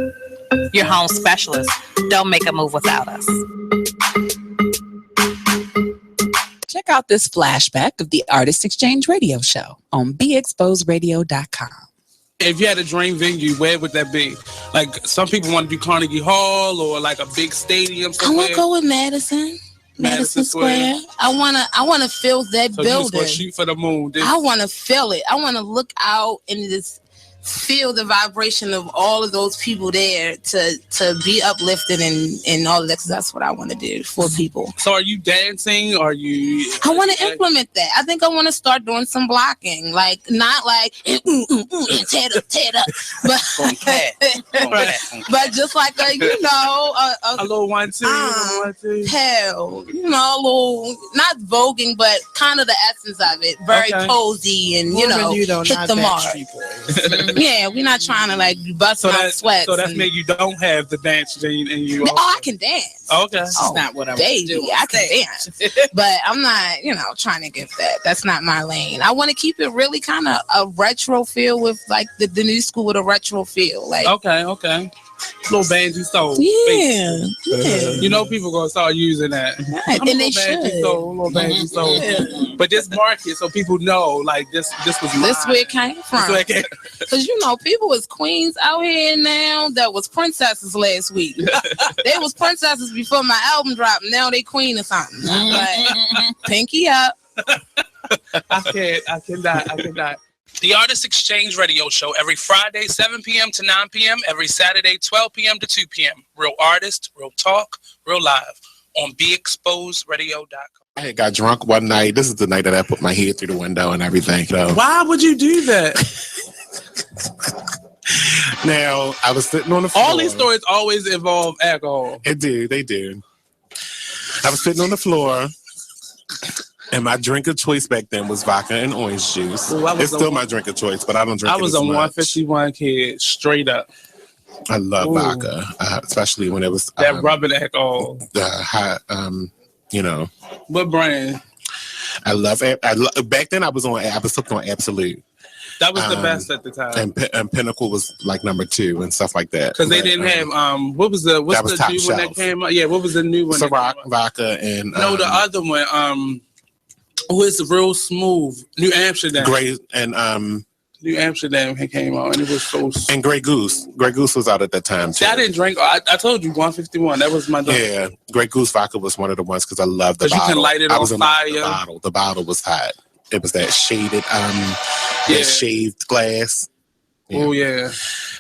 your home specialist. Don't make a move without us. Check out this flashback of the Artist Exchange Radio Show on BeExposedRadio.com. If you had a dream venue, where would that be? Like, some people want to do Carnegie Hall or like a big stadium somewhere. I want to go with Madison Square. I wanna feel that So building. you just gonna shoot for the moon. I want to feel it. I want to look out and just feel the vibration of all of those people there to be uplifted and all of that, because that's what I want to do for people. So are you dancing? Are you? I want to implement that. I think I want to start doing some blocking, like not like tear it up, but but just like a little 1 2 1 2. Hell, a little not voguing, but kind of the essence of it. Very cozy and hit the mark. Yeah, we're not trying to like bust out sweats. So that's maybe you don't have the dance gene in you. I can dance. Okay. That's not what I want to do. I can dance. But I'm not, trying to get that. That's not my lane. I want to keep it really kind of a retro feel with like the new school with a retro feel. Like Okay. Little Banjo Soul. Yeah. People gonna start using that. Right, and they should. Little Banjo Soul. But just mark it so people know, like this was mine. This where it came from. Because people was queens out here now that was princesses last week. They was princesses before my album dropped. Now they queen or something. Like, pinky up. I cannot. The Artist Exchange Radio Show every Friday, 7 p.m. to 9 p.m. Every Saturday, 12 p.m. to 2 p.m. Real artist, real talk, real live on BeExposedRadio.com. I had got drunk one night. This is the night that I put my head through the window and everything. So. Why would you do that? Now, I was sitting on the floor. All these stories always involve alcohol. They do. I was sitting on the floor. And my drink of choice back then was vodka and orange juice. It's still my drink of choice, but I don't drink it as much. I was a 151 kid, straight up. I love vodka, especially when it was that rubbing alcohol. The hot, What brand? I love it. Back then I was hooked on Absolute. That was the best at the time. And Pinnacle was like number 2 and stuff like that. Because they didn't have what's the new one that came out? Yeah, what was the new one? Ciroc vodka and no, the other one. It's real smooth. New Amsterdam. Grey and New Amsterdam came out and it was so smooth. And Grey Goose. Grey Goose was out at that time too. See, I didn't drink. I told you 151. That was my drink. Yeah, Grey Goose vodka was one of the ones because I love the bottle. You can light it on fire. The bottle was hot. It was that shaded, that shaved glass. Yeah. Oh yeah.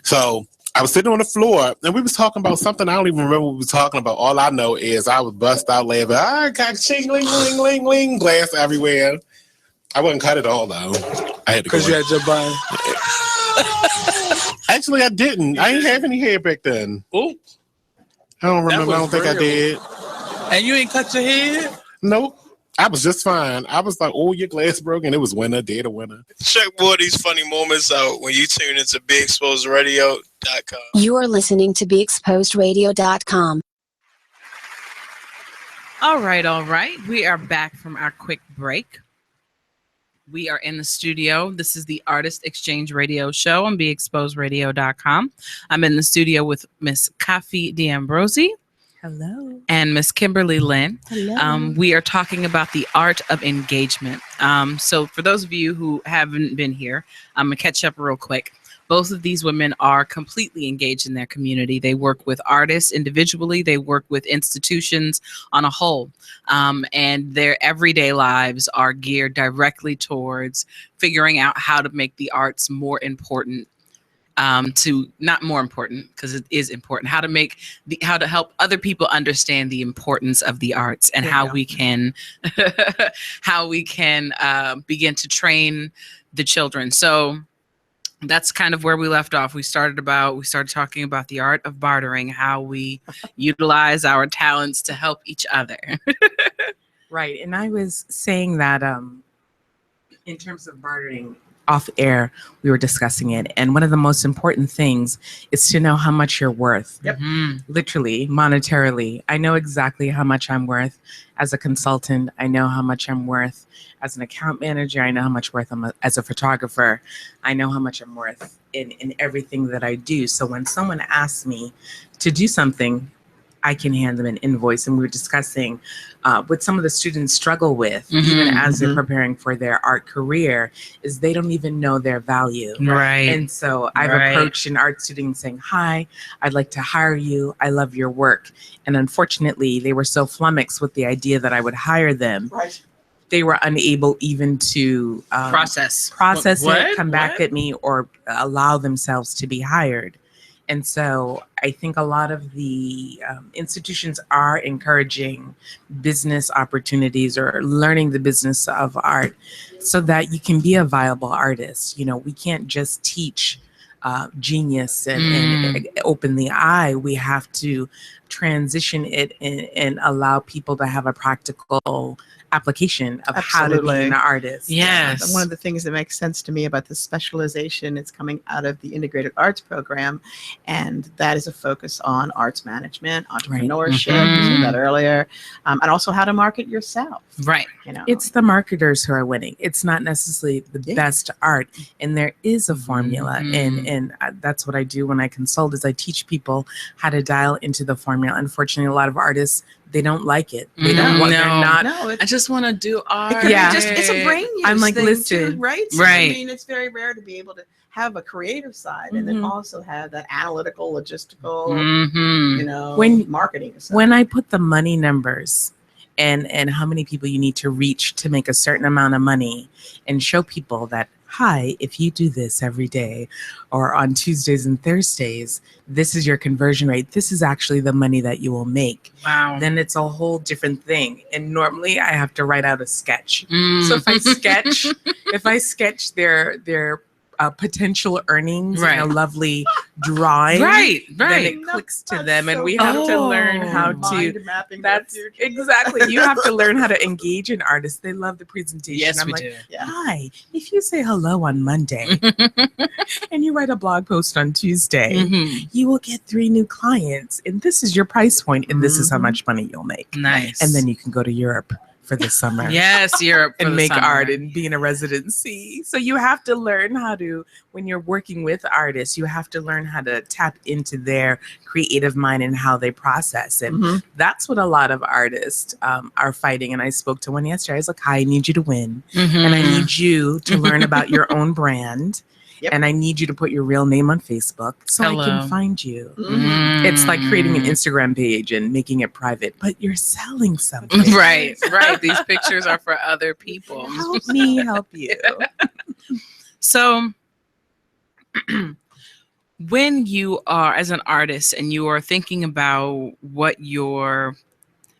So I was sitting on the floor and we was talking about something. I don't even remember what we were talking about. All I know is I was bust out laughing. I got ching-ling, ling, ling, ling, glass everywhere. I wouldn't cut it all though. I had to because you had your bun. Actually, I didn't. I didn't have any hair back then. Oh, I don't remember. I don't think I did. And you ain't cut your head? Nope. I was just fine. I was like, oh, your glass broke, and it was winter, day to winter. Check more of these funny moments out when you tune into BeExposedRadio.com. You are listening to BeExposedRadio.com. All right. We are back from our quick break. We are in the studio. This is the Artist Exchange Radio Show on BeExposedRadio.com. I'm in the studio with Miss Kafi D'Ambrosi. Hello. And Miss Kimberly Lynn. Hello. We are talking about the art of engagement. So for those of you who haven't been here, I'm going to catch up real quick. Both of these women are completely engaged in their community. They work with artists individually. They work with institutions on a whole. And their everyday lives are geared directly towards figuring out how to make the arts more important. Not more important, because it is important, how to help other people understand the importance of the arts and how we can begin to train the children. So that's kind of where we left off. We started talking about the art of bartering, how we utilize our talents to help each other. Right. And I was saying that in terms of bartering, off air, we were discussing it. And one of the most important things is to know how much you're worth. Yep. Literally, monetarily. I know exactly how much I'm worth as a consultant. I know how much I'm worth as an account manager. I know how much worth I'm as a photographer. I know how much I'm worth in everything that I do. So when someone asks me to do something, I can hand them an invoice. And we were discussing what some of the students struggle with, even as they're preparing for their art career, is they don't even know their value. Right. And so I've approached an art student saying, hi, I'd like to hire you. I love your work. And unfortunately, they were so flummoxed with the idea that I would hire them. Right. They were unable even to process it, come back at me, or allow themselves to be hired. And so I think a lot of the institutions are encouraging business opportunities or learning the business of art so that you can be a viable artist. You know, we can't just teach genius and open the eye. We have to transition it and allow people to have a practical application of how to be an artist. Yes. And one of the things that makes sense to me about the specialization is coming out of the integrated arts program, and that is a focus on arts management, entrepreneurship, you said that earlier, and also how to market yourself. Right. You know, it's the marketers who are winning. It's not necessarily the best art, and there is a formula, and that's what I do when I consult. Is I teach people how to dial into the formula. Unfortunately, a lot of artists, they don't like it. They don't want. They're not. I just want to do art. It's a brain use. I'm like, thing listen, too, right? So, right. I mean, it's very rare to be able to have a creative side and then also have that analytical, logistical, you know, marketing side. When I put the money numbers and how many people you need to reach to make a certain amount of money, and show people that, hi, if you do this every day or on Tuesdays and Thursdays, this is your conversion rate. This is actually the money that you will make. Wow. Then it's a whole different thing. And normally I have to write out a sketch. So if I sketch their potential earnings in a lovely drawing, then it clicks to them, and we have to learn how to. That's exactly. You have to learn how to engage an artist. They love the presentation. Yes, I'm we like, do. hi, if you say hello on Monday and you write a blog post on Tuesday, you will get 3 new clients, and this is your price point, and this is how much money you'll make. Nice. And then you can go to Europe for the summer. Yes, Europe for and the make summer. art and be in a residency. So you have to learn how to, when you're working with artists, you have to learn how to tap into their creative mind and how they process. And that's what a lot of artists are fighting. And I spoke to one yesterday. I was like, hi, I need you to win. And I need you to learn about your own brand. And I need you to put your real name on Facebook so I can find you. It's like creating an Instagram page and making it private, but you're selling something. Right. These pictures are for other people. Help me help you. So when you are, as an artist, and you are thinking about what your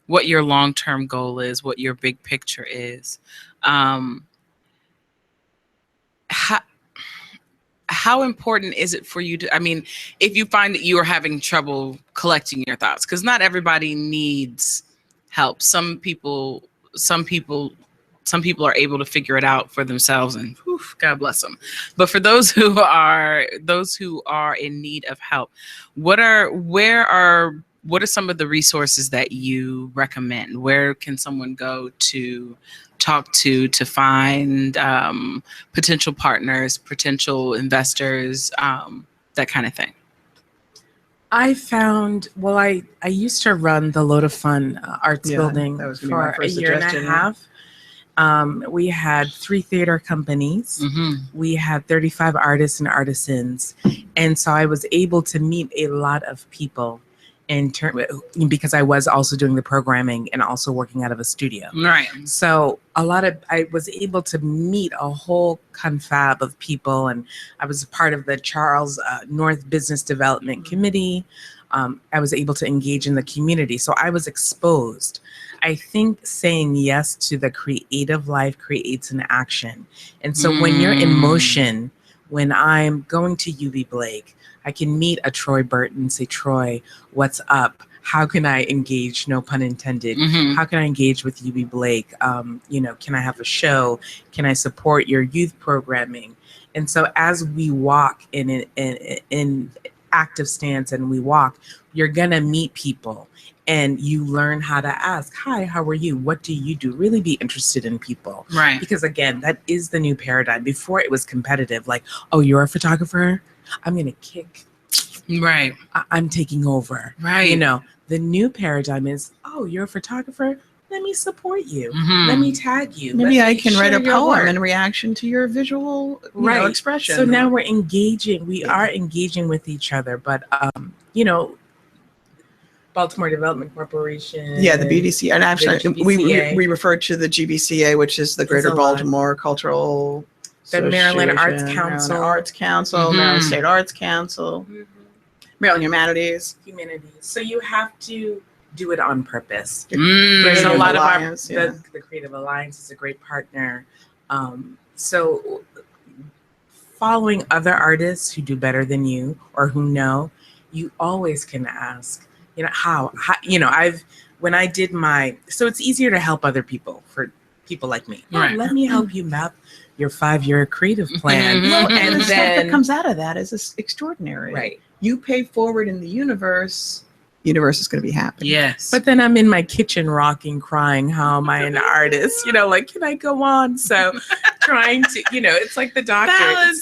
long-term goal is, what your big picture is, how important is it for you to, I mean, if you find that you are having trouble collecting your thoughts, because not everybody needs help. Some people are able to figure it out for themselves, and whew, God bless them. But for those who are in need of help, what are some of the resources that you recommend? Where can someone go to talk to find potential partners, potential investors, that kind of thing? I found, I used to run the Load of Fun Arts Building that was gonna be my for a first year and a suggestion. half. We had 3 theater companies. We had 35 artists and artisans. And so I was able to meet a lot of people because I was also doing the programming and also working out of a studio. Right. So I was able to meet a whole confab of people, and I was a part of the Charles North Business Development Committee. I was able to engage in the community. So I was exposed. I think saying yes to the creative life creates an action. And so when you're in motion, when I'm going to UB Blake, I can meet a Troy Burton and say, Troy, what's up? How can I engage? No pun intended. How can I engage with UB Blake? Can I have a show? Can I support your youth programming? And so as we walk in active stance and we walk, you're gonna meet people and you learn how to ask, hi, how are you? What do you do? Really be interested in people. Right. Because again, that is the new paradigm. Before it was competitive, like, oh, you're a photographer? I'm gonna kick. Right. I'm taking over. Right. The new paradigm is, oh, you're a photographer? Let me support you. Let me tag you. Maybe Let I me can write share a your poem work. in reaction to your visual expression. So now we're engaging. We are engaging with each other. But, Baltimore Development Corporation. Yeah, the BDC. And actually, the we GBCA. refer to the GBCA, which is the Greater a lot. Baltimore Cultural The Maryland Arts Association, Council. Maryland Arts Council, Maryland State Arts Council, Maryland Humanities. So you have to do it on purpose. Creative There's a lot Alliance, of the Creative Alliance is a great partner. So following other artists who do better than you or who know, you always can ask, how when I did so it's easier to help other people for people like me. Right. Let me help you map your 5-year creative plan. Well, And the stuff then that comes out of that is extraordinary. Right. You pay forward in the universe is going to be happy. Yes. But then I'm in my kitchen rocking, crying, how am I an artist? Can I go on? So trying to, it's like the doctor.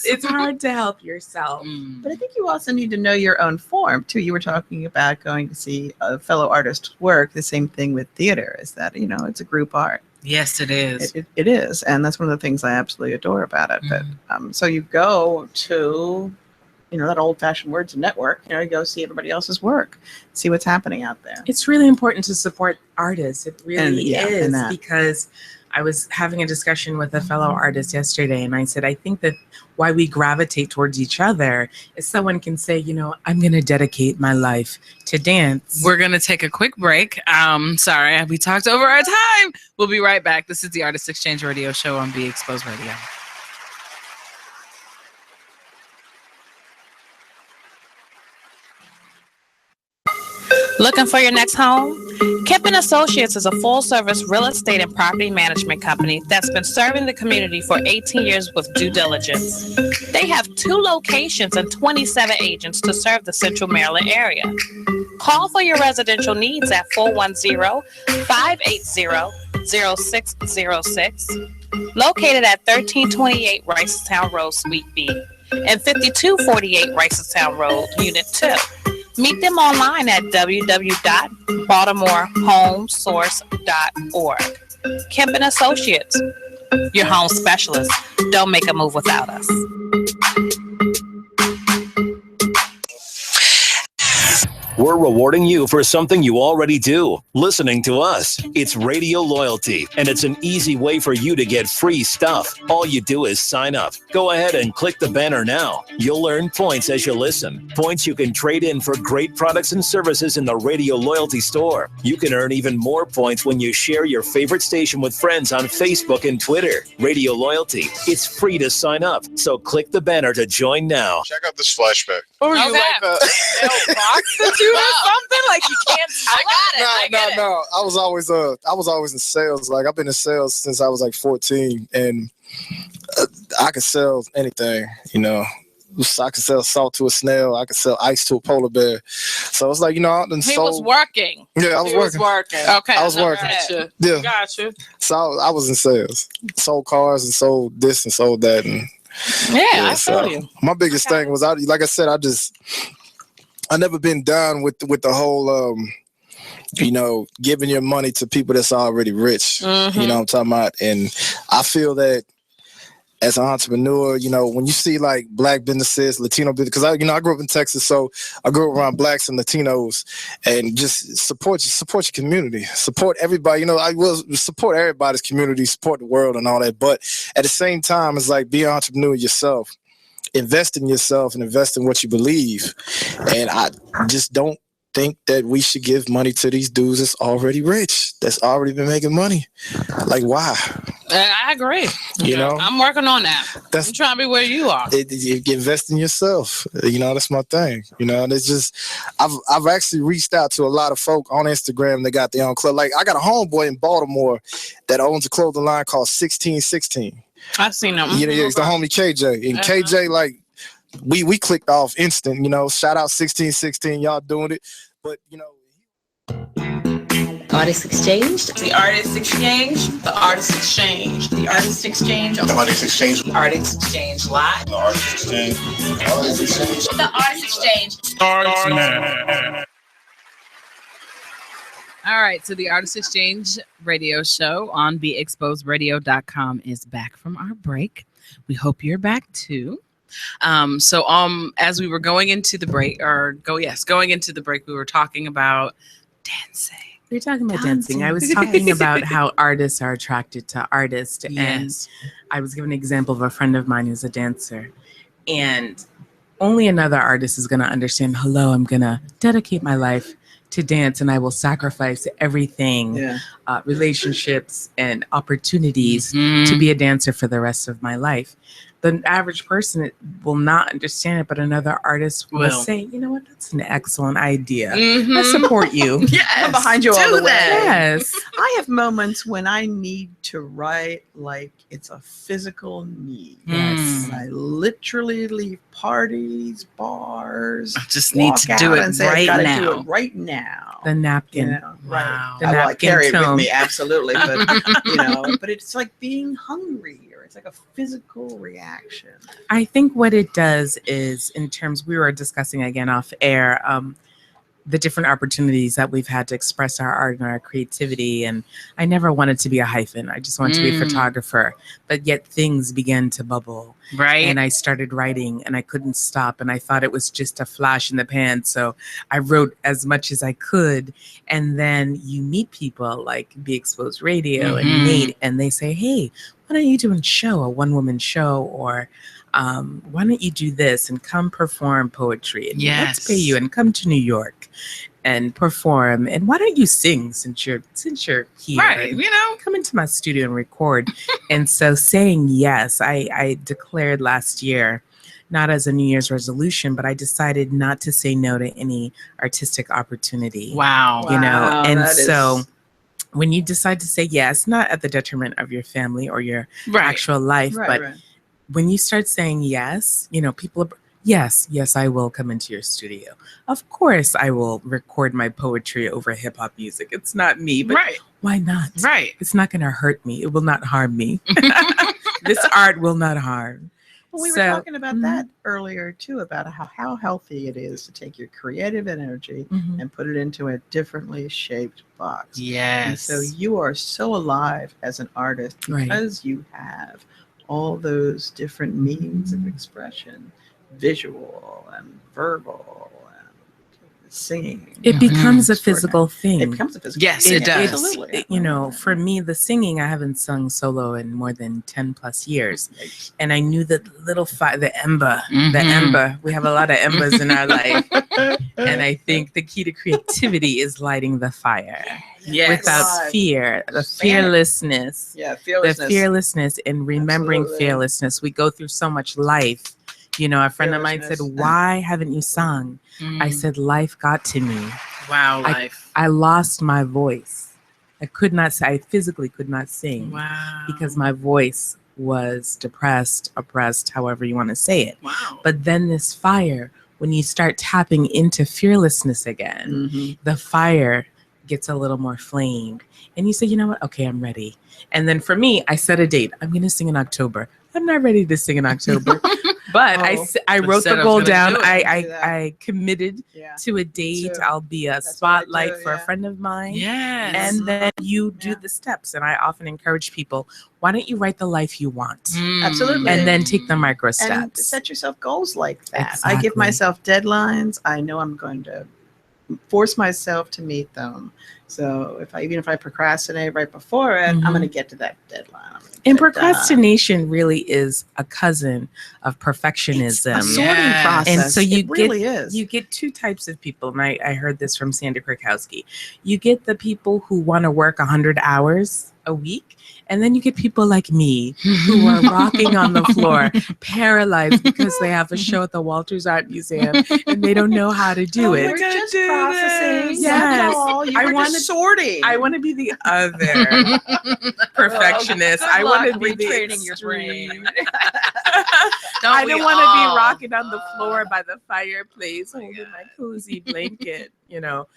It's hard to help yourself. But I think you also need to know your own form too. You were talking about going to see a fellow artist work. The same thing with theater is that, it's a group art. Yes, it is. It is. And that's one of the things I absolutely adore about it. But so you go to, that old fashioned word to network, you go see everybody else's work, see what's happening out there. It's really important to support artists. It really is, and that. because I was having a discussion with a fellow artist yesterday, and I said, I think that why we gravitate towards each other is someone can say, I'm going to dedicate my life to dance. We're going to take a quick break. Sorry, we talked over our time. We'll be right back. This is the Artist Exchange Radio Show on Be Exposed Radio. Looking for your next home? Kemp & Associates is a full-service real estate and property management company that's been serving the community for 18 years with due diligence. They have 2 locations and 27 agents to serve the Central Maryland area. Call for your residential needs at 410-580-0606, located at 1328 Ricestown Road, Suite B, and 5248 Ricestown Road, Unit 2. Meet them online at www.baltimorehomesource.org. Kemp & Associates, your home specialist. Don't make a move without us. We're rewarding you for something you already do, listening to us. It's Radio Loyalty, and it's an easy way for you to get free stuff. All you do is sign up. Go ahead and click the banner now. You'll earn points as you listen. Points you can trade in for great products and services in the Radio Loyalty store. You can earn even more points when you share your favorite station with friends on Facebook and Twitter. Radio Loyalty. It's free to sign up, so click the banner to join now. Check out this flashback What were you like a prostitute or something? Like you can't. I got it. No. I was always in sales. Like I've been in sales since I was like 14, and I could sell anything. You know, I could sell salt to a snail. I could sell ice to a polar bear. So it's like, you know, he was working. Yeah, I was working. Okay, I was working. Gotcha. Yeah, gotcha. So I was in sales. Sold cars and sold this and sold that, and I feel you. My biggest thing was, like I said, I never been down with the whole, you know, giving your money to people that's already rich. Mm-hmm. You know what I'm talking about? And I feel that as an entrepreneur, you know, when you see like black businesses, Latino business, because I grew up in Texas, so I grew up around blacks and Latinos, and just support your community, support everybody. You know, I will support everybody's community, support the world and all that. But at the same time, it's like be an entrepreneur yourself, invest in yourself, and invest in what you believe. And I just don't think that we should give money to these dudes that's already rich, that's already been making money. Like, why? I agree. You know, I'm working on that. I'm trying to be where you are. You invest in yourself. You know, that's my thing. You know, and it's just, I've actually reached out to a lot of folk on Instagram that got their own club. Like, I got a homeboy in Baltimore that owns a clothing line called 1616. I've seen them. Yeah, it's the homie KJ. And KJ, like, we clicked off instant, you know. Shout out 1616, y'all doing it. But, you know, Artist Exchange. The Artist Exchange. The Artist Exchange. The Artist Exchange. The Artist Exchange. The Artist Exchange Live. The Artist Exchange. The Artist Exchange. The Artist Exchange. Starts now. All right, so the Artist Exchange radio show on BeExposedRadio.com is back from our break. We hope you're back too. As we were going into the break, going into the break, we were talking about dancing. We were talking about dancing. I was talking about how artists are attracted to artists. Yes. And I was giving an example of a friend of mine who's a dancer. And only another artist is going to understand, hello, I'm going to dedicate my life to dance and I will sacrifice everything, relationships and opportunities to be a dancer for the rest of my life. The average person will not understand it, but another artist will say, you know what, that's an excellent idea. I support you. I'm behind you all the way. Yes. I have moments when I need to write like it's a physical need. Yes. I literally leave parties, bars. I just need to do it right now. Do it right now. The napkin. You know, right. Wow. The I carry it with tone. me, absolutely. But you know, but it's like being hungry. It's like a physical reaction. I think what it does is, in terms, we were discussing again off air, the different opportunities that we've had to express our art and our creativity. And I never wanted to be a hyphen. I just wanted to be a photographer. But yet things began to bubble. Right. And I started writing and I couldn't stop. And I thought it was just a flash in the pan. So I wrote as much as I could. And then you meet people like Be Exposed Radio and Nate, and they say, hey, why don't you do a show, a one-woman show, or why don't you do this and come perform poetry? And let's pay you and come to New York and perform. And why don't you sing since you're here? Right, and you know, come into my studio and record. And so saying yes, I declared last year, not as a New Year's resolution, but I decided not to say no to any artistic opportunity. Wow. You know, and that so is- when you decide to say yes, not at the detriment of your family or your actual life, but when you start saying yes, you know, people are, yes, I will come into your studio. Of course, I will record my poetry over hip hop music. It's not me, but why not? Right. It's not going to hurt me. It will not harm me. This art will not harm. Well, we were talking about that earlier too, about how healthy it is to take your creative energy and put it into a differently shaped box. Yes. And so you are so alive as an artist because you have all those different means of expression, visual and verbal and singing. It becomes a physical thing. It becomes a physical Yes, thing. it does. Absolutely. You know, for me, the singing, I haven't sung solo in more than 10 plus years. And I knew that little the ember, we have a lot of embers in our life. And I think the key to creativity is lighting the fire. Yes. Without fear, the fearlessness. Yeah, fearlessness. The fearlessness and remembering Absolutely. fearlessness. We go through so much life You know, a friend of mine said, "Why haven't you sung?" I said, "Life got to me." Wow, life. I lost my voice. I could not say, I physically could not sing. Wow. Because my voice was depressed, oppressed, however you want to say it. Wow. But then this fire, when you start tapping into fearlessness again, the fire gets a little more flamed. And you say, you know what? Okay, I'm ready. And then for me, I set a date. I'm going to sing in October. I'm not ready to sing in October. But I wrote the goal down. I committed to a date. I'll be a spotlight for a friend of mine. Yes. And then you do the steps. And I often encourage people, why don't you write the life you want? Absolutely. And then take the micro And steps. set yourself goals like that. Exactly. I give myself deadlines. I know I'm going to force myself to meet them. So even if I procrastinate right before it, I'm going to get to that deadline. And procrastination really is a cousin of perfectionism. It's a sorting process. And so you really is. You get two types of people. And I heard this from Sandra Krakowski. You get the people who want to work 100 hours a week. And then you get people like me who are rocking on the floor, paralyzed because they have a show at the Walters Art Museum and they don't know how to do it. We're just processing. Yes. I want to sorting. I want to be the other perfectionist. I want to be retraining your brain. I don't want to be rocking on the floor by the fireplace holding my cozy blanket, you know.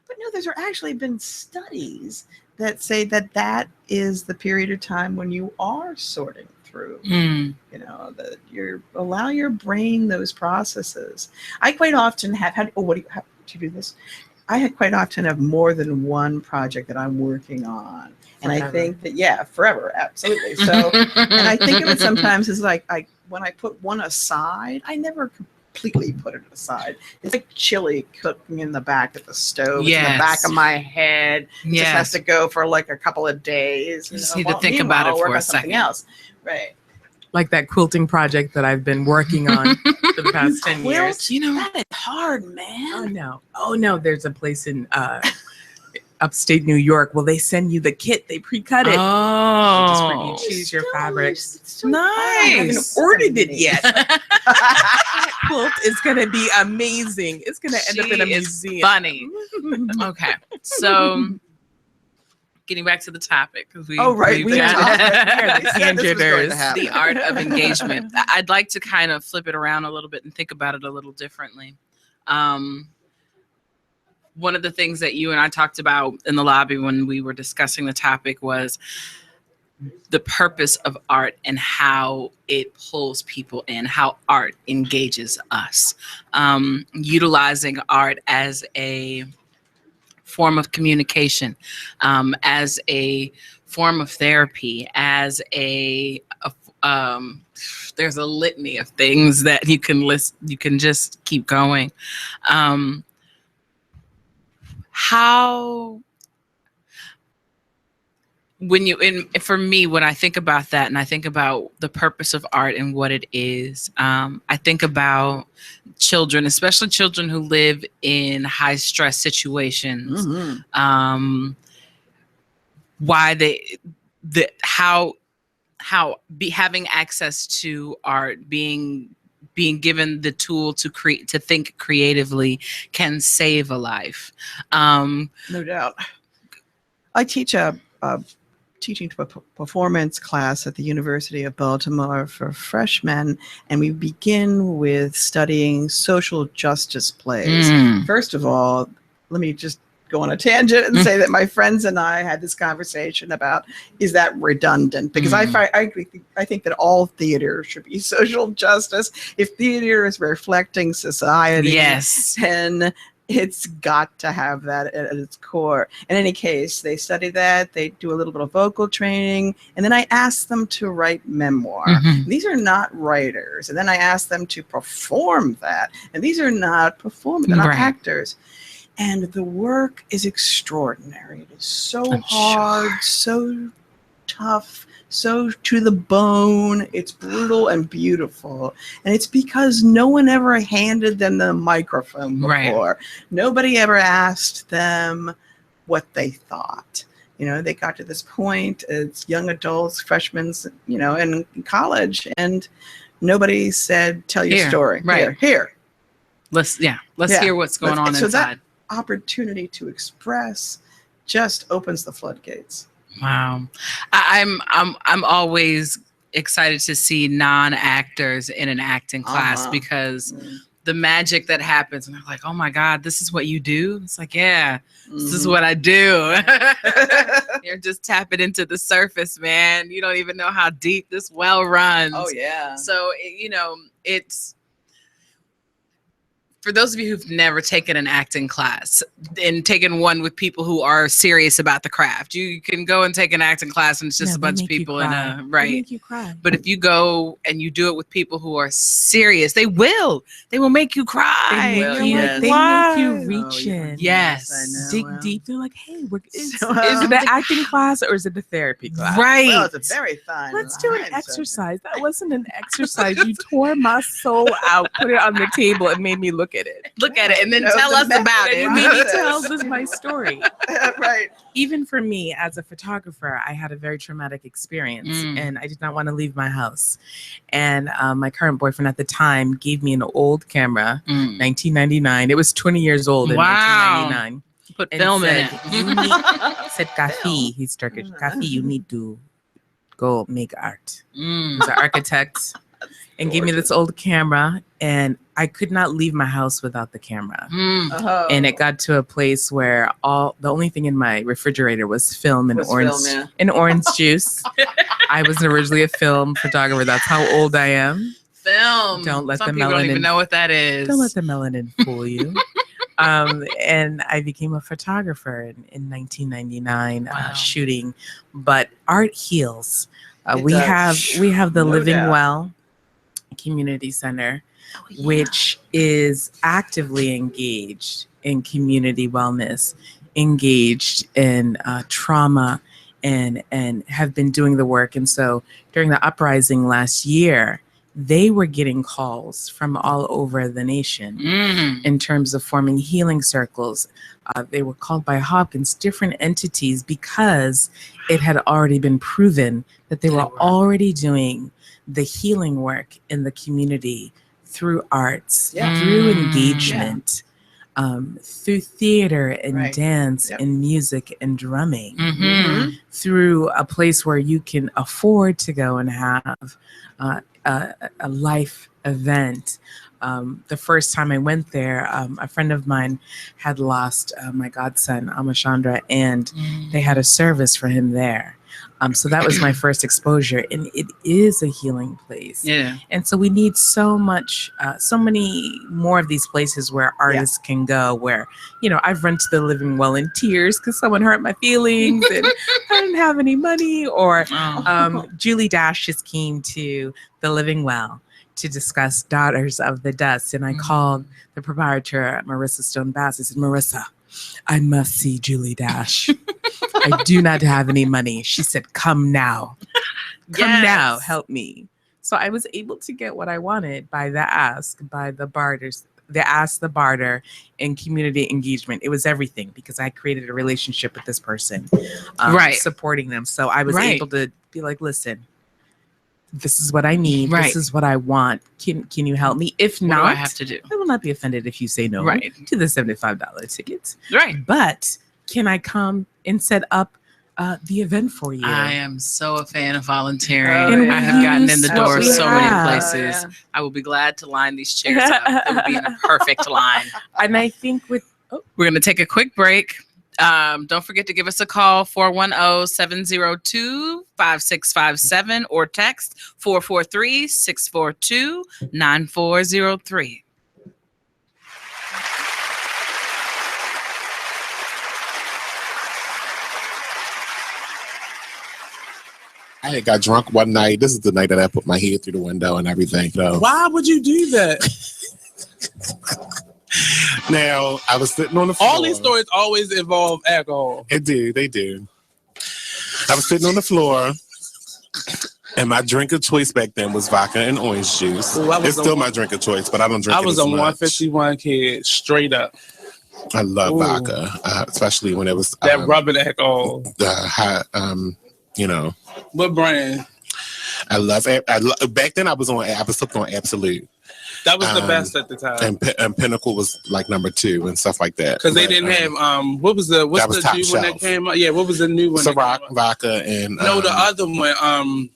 But no, there's actually been studies that say that is the period of time when you are sorting through. You know, that you allow your brain those processes. I quite often have had. Oh, how do you do this? I quite often have more than one project that I'm working on. And I think that, forever, absolutely. So, and I think of it sometimes as like, when I put one aside, I never completely put it aside. It's like chili cooking in the back of the stove. It's in the back of my head. It just has to go for like a couple of days. You just need to think about it for a second. Else. Right. Like that quilting project that I've been working on for the past 10 years. You know, that is hard, man. Oh no. There's a place in upstate New York. Well, they send you the kit. They pre-cut it. Oh. You choose your fabrics. Nice. I haven't ordered it yet. That quilt is going to be amazing. It's going to end up in a museum. Funny. Okay. So getting back to the topic. We are the tangenters. The art of engagement. I'd like to kind of flip it around a little bit and think about it a little differently. One of the things that you and I talked about in the lobby when we were discussing the topic was the purpose of art and how it pulls people in, how art engages us. Utilizing art as a form of communication, as a form of therapy, as there's a litany of things that you can list. You can just keep going. How, for me, when I think about that and I think about the purpose of art and what it is, I think about children, especially children who live in high stress situations. Having access to art, being given the tool to think creatively can save a life. No doubt. I teach a teaching to a performance class at the University of Baltimore for freshmen, and we begin with studying social justice plays. First of all, let me just go on a tangent and say that my friends and I had this conversation about, is that redundant? Because I think that all theater should be social justice. If theater is reflecting society, then it's got to have that at its core. In any case, they study that, they do a little bit of vocal training, and then I ask them to write memoir. These are not writers. And then I ask them to perform that. And these are not performers, they're not actors. And the work is extraordinary. It is so hard, so tough, so to the bone. It's brutal and beautiful. And it's because no one ever handed them the microphone before. Nobody ever asked them what they thought. You know, they got to this point as young adults, freshmen, you know, in college, and Nobody said, tell your Here, story. right. Here. Let's hear what's going on So inside. that opportunity to express just opens the floodgates. Wow. I'm always excited to see non-actors in an acting class because the magic that happens, and they're like, oh my God, this is what you do? It's like, yeah, this is what I do. You're just tapping into the surface, man. You don't even know how deep this well runs. Oh, yeah. So, it's, for those of you who've never taken an acting class and taken one with people who are serious about the craft, you can go and take an acting class and it's just a bunch of people in a They right. make you cry. But if you go and you do it with people who are serious, they will make you cry. They make you reach in. Yes. Dig deep. They're like, hey, is it an acting class or is it a therapy class? Right. Well, it's a very fun. Let's do an exercise. That wasn't an exercise. You tore my soul out, put it on the table, and made me look at it. And then tell us about it. You made me tell this my story. Right. Even for me as a photographer, I had a very traumatic experience and I did not want to leave my house. And my current boyfriend at the time gave me an old camera, 1999. It was 20 years old in 1999. Put and film in said, it. You need, said, Kafi, he's Turkish. Kafi, you need to go make art. He's an architect. And gave me this old camera, and I could not leave my house without the camera. And it got to a place where the only thing in my refrigerator was film and orange juice. I was originally a film photographer. That's how old I am. Film. Don't let Some the people melanin. don't even know what that is. Don't let the melanin fool you. And I became a photographer in 1999, shooting. But art heals. We have the Living Well Community Center, which is actively engaged in community wellness, engaged in trauma, and have been doing the work. And so during the uprising last year, they were getting calls from all over the nation in terms of forming healing circles. They were called by Hopkins, different entities, because it had already been proven that they were already doing the healing work in the community through arts, through engagement, through theater and dance and music and drumming, through a place where you can afford to go and have a life event. The first time I went there, a friend of mine had lost my godson, Amachandra, and they had a service for him there. So that was my first exposure, and it is a healing place. Yeah. And so we need so many more of these places where artists can go, where, I've run to the Living Well in tears because someone hurt my feelings and I didn't have any money. Or Julie Dash just came to the Living Well to discuss Daughters of the Dust. And I called the proprietor, Marissa Stone Bass. I said, Marissa, I must see Julie Dash. I do not have any money. She said, come now. Come now, help me. So I was able to get what I wanted by the ask, by the barters, the ask, the barter, and community engagement. It was everything because I created a relationship with this person, supporting them. So I was able to be like, listen, this is what I need. This is what I want. Can you help me? If not, what do I have to do? I will not be offended if you say no to the $75 tickets. Right. But can I come and set up the event for you? I am so a fan of volunteering. I have gotten in the door so many places. I will be glad to line these chairs up. It would be in a perfect line. And I think we're going to take a quick break. Don't forget to give us a call, 410-702-5657, or text 443-642-9403. I had got drunk one night. This is the night that I put my head through the window and everything. So. Why would you do that? Now, I was sitting on the floor. All these stories always involve alcohol. They do. I was sitting on the floor, and my drink of choice back then was vodka and orange juice. It's still my drink of choice, but I don't drink it as much. I was a 151 kid, straight up. I love vodka, especially when it was... that rubbing alcohol. What brand? I love it. Back then I was hooked on Absolute. That was the best at the time. And Pinnacle was like number 2 and stuff like that. Because they didn't have what's the new one that came out? Yeah, what was the new one? Ciroc Vodka and no, the other one.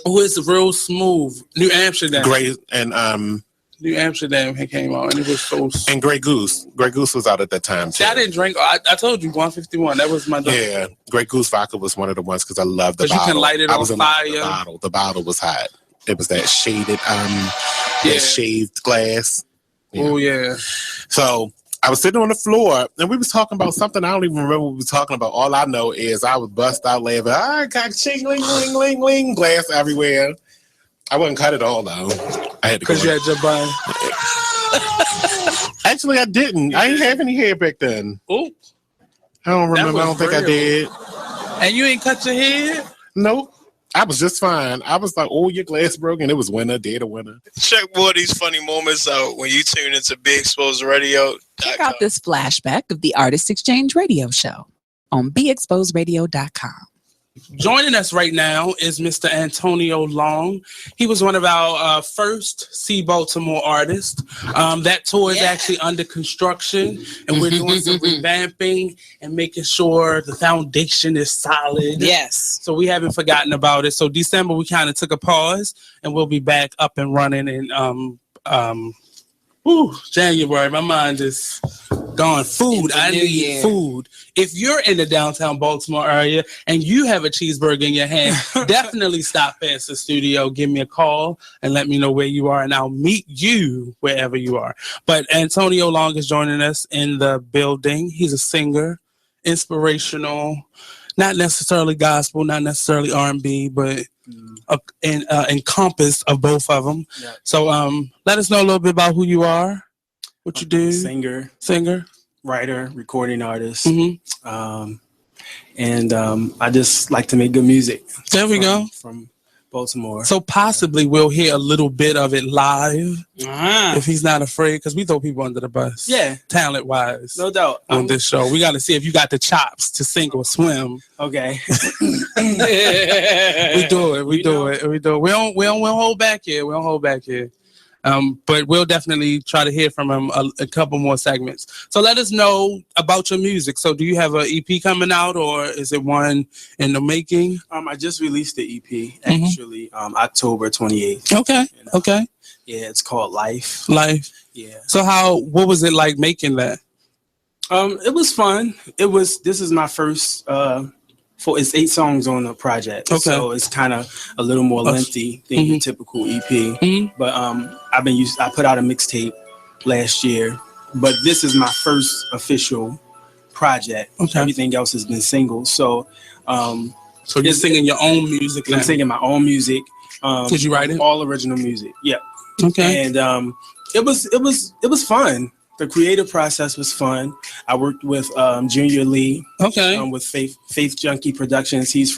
Who is real smooth? New Amsterdam. Great and New Amsterdam came out and it was so. And Grey Goose. Grey Goose was out at that time too. See, I didn't drink. I told you 151. That was my. Yeah, Grey Goose vodka was one of the ones because I loved the bottle. Because you can light it on fire. The bottle was hot. It was that shaded, that shaved glass. Oh yeah. So I was sitting on the floor and we was talking about something I don't even remember what we were talking about. All I know is I was bust out laughing. I got ching-ling, ling, ling, ling, glass everywhere. I wouldn't cut it all though. I had to. Because you had your bun. Actually, I didn't. I didn't have any hair back then. Oh. I don't remember. I don't think I did. And you ain't cut your hair? Nope. I was just fine. I was like, oh, your glass broke, and it was winter, day to winter. Check more of these funny moments out when you tune into Be Exposed Radio. Check out this flashback of the Artist Exchange Radio Show on BeExposedRadio.com. Joining us right now is Mr. Antonio Long. He was one of our first See Baltimore artists. That tour is actually under construction, and we're doing some revamping and making sure the foundation is solid. Yes. So we haven't forgotten about it. So December, we kind of took a pause, and we'll be back up and running in January. My mind is gone. Food. I need food. If you're in the downtown Baltimore area and you have a cheeseburger in your hand, definitely stop past the studio. Give me a call and let me know where you are, and I'll meet you wherever you are. But Antonio Long is joining us in the building. He's a singer, inspirational, not necessarily gospel, not necessarily R&B, but encompassed of both of them. Yeah. So let us know a little bit about who you are, what you do. Singer, writer, recording artist. And I just like to make good music. There we go. From Baltimore. So possibly we'll hear a little bit of it live if he's not afraid, because we throw people under the bus. Yeah. Talent wise. No doubt. On this show. We got to see if you got the chops to sink or swim. Okay. We do it. We don't hold back here. We don't hold back here. But we'll definitely try to hear from him a couple more segments. So let us know about your music. So do you have an EP coming out, or is it one in the making? I just released the EP actually October 28th. Okay. Yeah, it's called Life. Yeah. So what was it like making that? It was fun. This is my first it's 8 songs on the project. Okay. So it's kind of a little more lengthy than your typical EP. But I put out a mixtape last year, but this is my first official project. Okay. Everything else has been singles. So so you're singing your own music now? I'm singing my own music. Did you write it? All original music. Yeah. Okay. And it was fun. The creative process was fun. I worked with Junior Lee. Okay. With Faith Junkie Productions. He's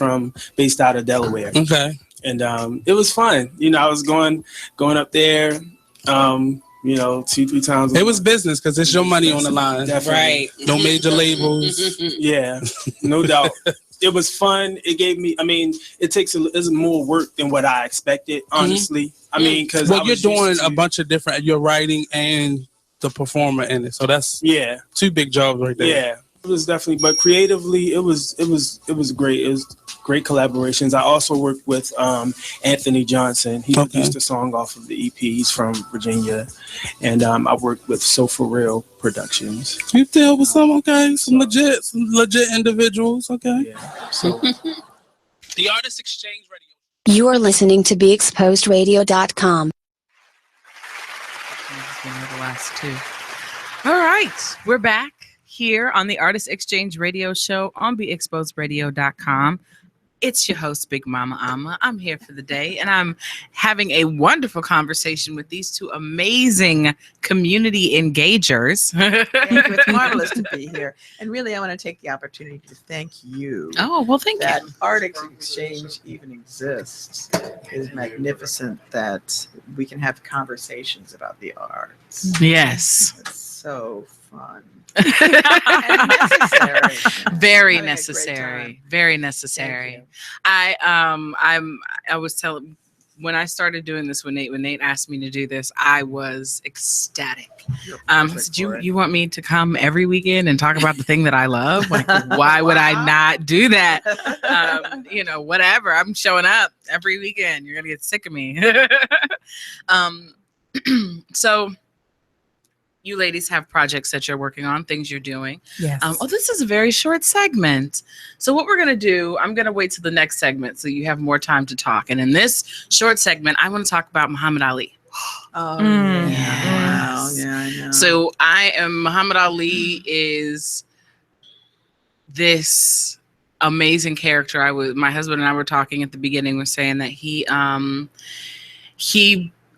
based out of Delaware. Okay. And it was fun. I was going up there. 2-3 times. It was business because it's your money on the line. Definitely. Right. No major labels. Yeah, no doubt. It was fun. It gave me. It's more work than what I expected. Honestly, because you're doing a bunch of different. You're writing and the performer in it, so that's 2 big jobs right there. Yeah, it was definitely. But creatively, it was great. It was great collaborations. I also worked with Anthony Johnson. He produced a song off of the EP. He's from Virginia, and I worked with So For Real Productions. You deal with some legit individuals. Okay. Yeah. So the Artist Exchange Radio. You are listening to BeExposedRadio.com. The last 2. All right, we're back here on the Artist Exchange Radio Show on BeExposedRadio.com. It's your host, Big Mama Amma. I'm here for the day, and I'm having a wonderful conversation with these 2 amazing community engagers. It's marvelous to be here. And really, I want to take the opportunity to thank you. Oh, well, thank you. That Art Exchange even exists is magnificent, that we can have conversations about the arts. Yes. It's so fun. And necessary. Very having a great necessary. Very necessary. I was telling when I started doing this when Nate asked me to do this, I was ecstatic. Said, you want me to come every weekend and talk about the thing that I love? Like, why would I not do that? Whatever. I'm showing up every weekend. You're gonna get sick of me. So you ladies have projects that you're working on, things you're doing. Yes. This is a very short segment. So what we're going to do, I'm going to wait till the next segment so you have more time to talk. And in this short segment, I want to talk about Muhammad Ali. Oh, Yes. wow. Yeah, I know. So Muhammad Ali is this amazing character. My husband and I were talking at the beginning, was saying that he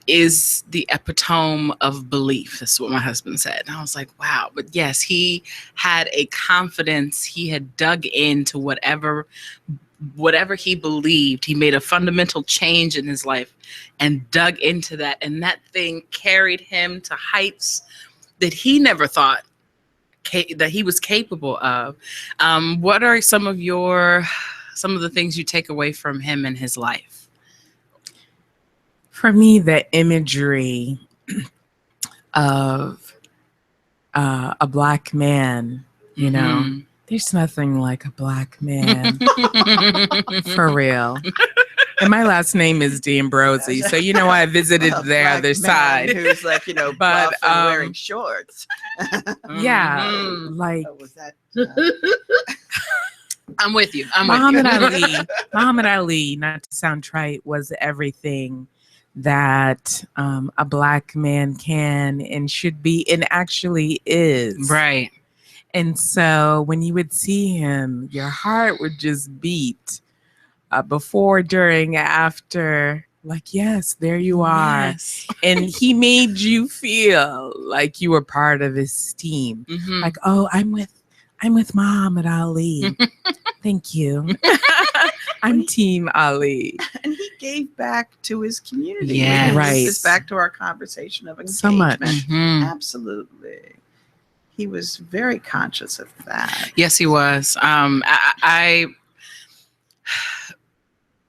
is the epitome of belief. That's what my husband said. And I was like, wow. But yes, he had a confidence. He had dug into whatever he believed. He made a fundamental change in his life and dug into that. And that thing carried him to heights that he never thought that he was capable of. What are some of the things you take away from him in his life? For me, the imagery of a Black man, there's nothing like a Black man. For real. And my last name is D'Ambrosi, so I visited the other side. Who's like, buff and wearing shorts. Yeah, like. Was that? I'm with you. Muhammad Ali, not to sound trite, was everything that a Black man can and should be and actually is. Right. And so when you would see him, your heart would just beat before, during, after, like, yes, there you are. Yes. And he made you feel like you were part of his team. Mm-hmm. Like, oh, I'm with Muhammad Ali. Thank you. I'm Team Ali. And he gave back to his community. Yeah, right. This back to our conversation of engagement. So much. Mm-hmm. Absolutely. He was very conscious of that. Yes, he was.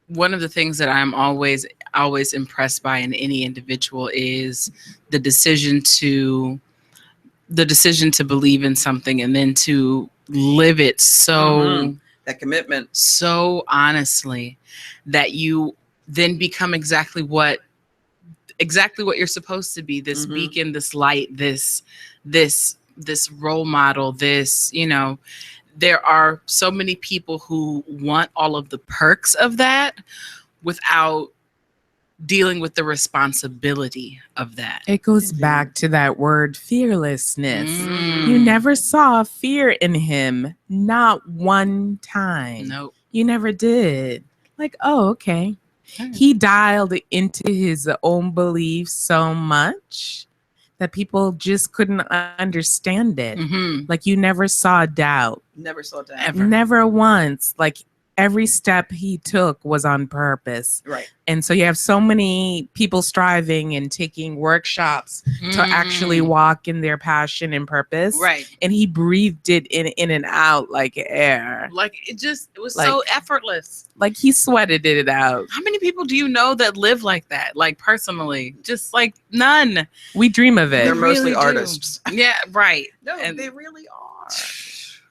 One of the things that I'm always impressed by in any individual is the decision to believe in something and then to live it so that commitment so honestly that you then become exactly what you're supposed to be, this beacon, this light, this role model, there are so many people who want all of the perks of that without dealing with the responsibility of that. It goes back to that word fearlessness. You never saw fear in him, not one time. Nope. You never did. Like, oh, okay. He dialed into his own beliefs so much that people just couldn't understand it. Like, you never saw doubt. Never saw doubt. Ever. Never once. Like, every step he took was on purpose. Right. And so you have so many people striving and taking workshops to actually walk in their passion and purpose. Right. And he breathed it in and out like air. Like, it was so effortless. Like, he sweated it out. How many people do you know that live like that? Like, personally, just like none. We dream of it. They're mostly really artists. Yeah, right. No, And they really are.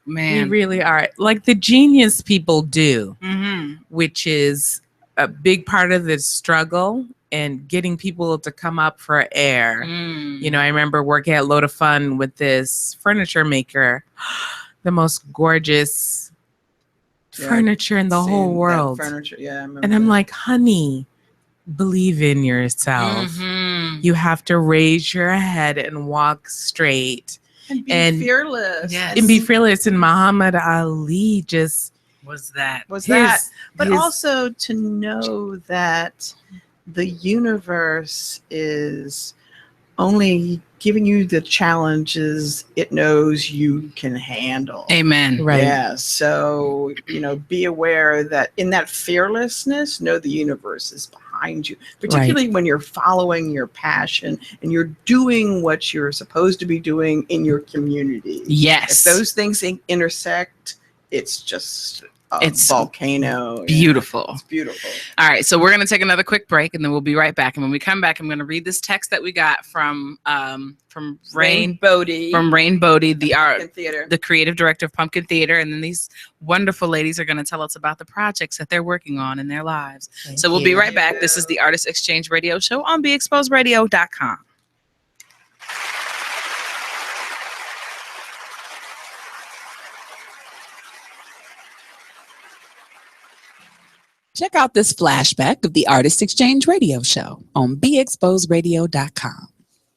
man, We really are. Like, the genius people do, which is a big part of the struggle and getting people to come up for air. I remember working at Load of Fun with this furniture maker, the most gorgeous furniture in the whole world. Furniture, yeah. I remember And I'm that. like, honey, believe in yourself. You have to raise your head and walk straight. And be fearless. Yes. And be fearless. And Muhammad Ali just was that. But also to know that the universe is only giving you the challenges it knows you can handle. Amen. Right. Yeah. So, be aware that in that fearlessness, know the universe is behind you, particularly when you're following your passion and you're doing what you're supposed to be doing in your community. Yes. If those things intersect, it's just a It's volcano. beautiful. It's beautiful. All right, so we're going to take another quick break, and then we'll be right back. And when we come back, I'm going to read this text that we got from Rain Bodie, the creative director of Pumpkin Theater, and then these wonderful ladies are going to tell us about the projects that they're working on in their lives. So we'll be right back. This is the Artist Exchange Radio Show on BeExposedRadio.com. Check out this flashback of the Artist Exchange Radio Show on BeExposedRadio.com.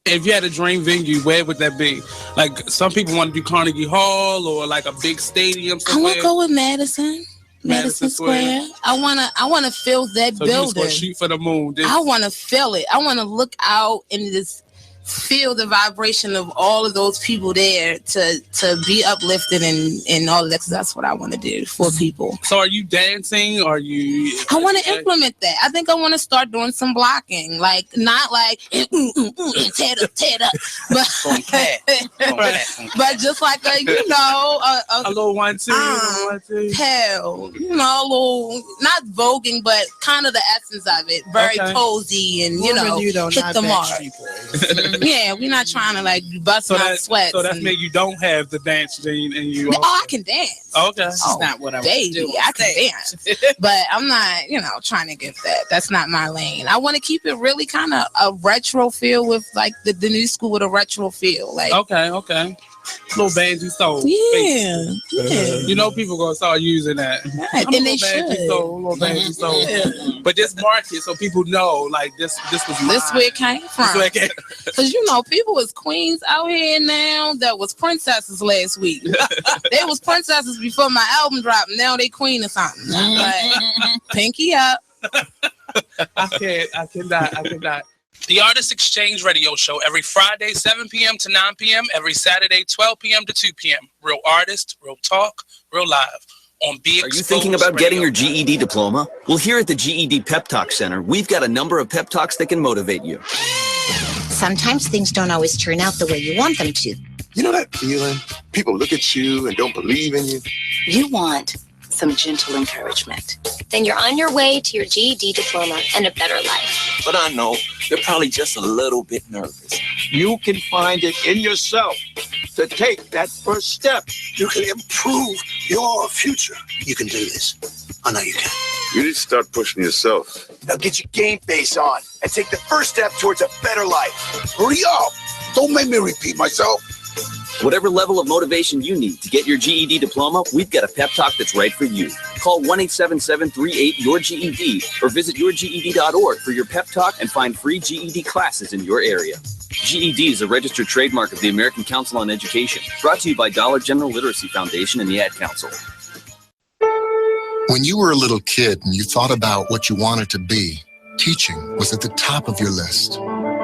If you had a dream venue, where would that be? Like, some people want to do Carnegie Hall or like a big stadium I somewhere. want to go with Madison Square. I wanna feel that So you just building. gonna shoot for the moon. I want to feel it. I want to look out and just feel the vibration of all of those people there to be uplifted and all of that. 'Cause that's what I want to do for people. So are you dancing? Are you? I want to implement that. I think I want to start doing some blocking, like not like tear it up, but but just like a a little 1 2 hell, a little not voguing, but kind of the essence of it, very posy and hit the mark. Yeah, we're not trying to like bust my sweats. So that's maybe you don't have the dance gene in you. Oh, I can dance. Okay. That's not what I do. I can dance, but I'm not, trying to get that. That's not my lane. I want to keep it really kind of a retro feel with like the new school with a retro feel. Like okay. Little Banji Soul. Yeah. People gonna start using that. And they should. Little Banji Soul. Yeah. But just mark it so people know, like this was mine. This where it came from. Because people was queens out here now that was princesses last week. They was princesses before my album dropped. Now they queen or something. Like, pinky up. I cannot. The Artist Exchange Radio Show every Friday, 7 p.m. to 9 p.m. Every Saturday, 12 p.m. to 2 p.m. Real artist, real talk, real live. On Be Are you thinking about getting your GED diploma? Well, here at the GED Pep Talk Center, we've got a number of pep talks that can motivate you. Sometimes things don't always turn out the way you want them to. You know that feeling? People look at you and don't believe in you. You want some gentle encouragement. Then you're on your way to your GED diploma and a better life. But I know they're probably just a little bit nervous. You can find it in yourself to take that first step. You can improve your future. You can do this. I know you can. You need to start pushing yourself. Now get your game face on and take the first step towards a better life. Hurry up. Don't make me repeat myself. Whatever level of motivation you need to get your GED diploma, we've got a pep talk that's right for you. Call 1-877-38-YOUR-GED or visit yourged.org for your pep talk and find free GED classes in your area. GED is a registered trademark of the American Council on Education, brought to you by Dollar General Literacy Foundation and the Ad Council. When you were a little kid and you thought about what you wanted to be, teaching was at the top of your list.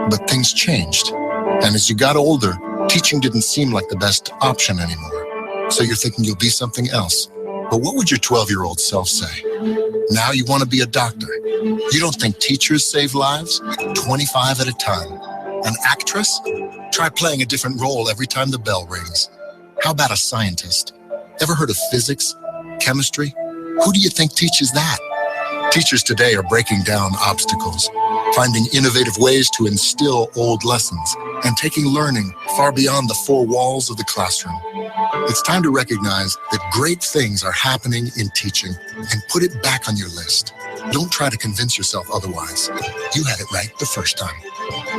But things changed. And as you got older, teaching didn't seem like the best option anymore. So you're thinking you'll be something else. But what would your 12-year-old self say? Now you want to be a doctor. You don't think teachers save lives? 25 at a time. An actress? Try playing a different role every time the bell rings. How about a scientist? Ever heard of physics? Chemistry? Who do you think teaches that? Teachers today are breaking down obstacles, finding innovative ways to instill old lessons, and taking learning far beyond the four walls of the classroom. It's time to recognize that great things are happening in teaching and put it back on your list. Don't try to convince yourself otherwise. You had it right the first time.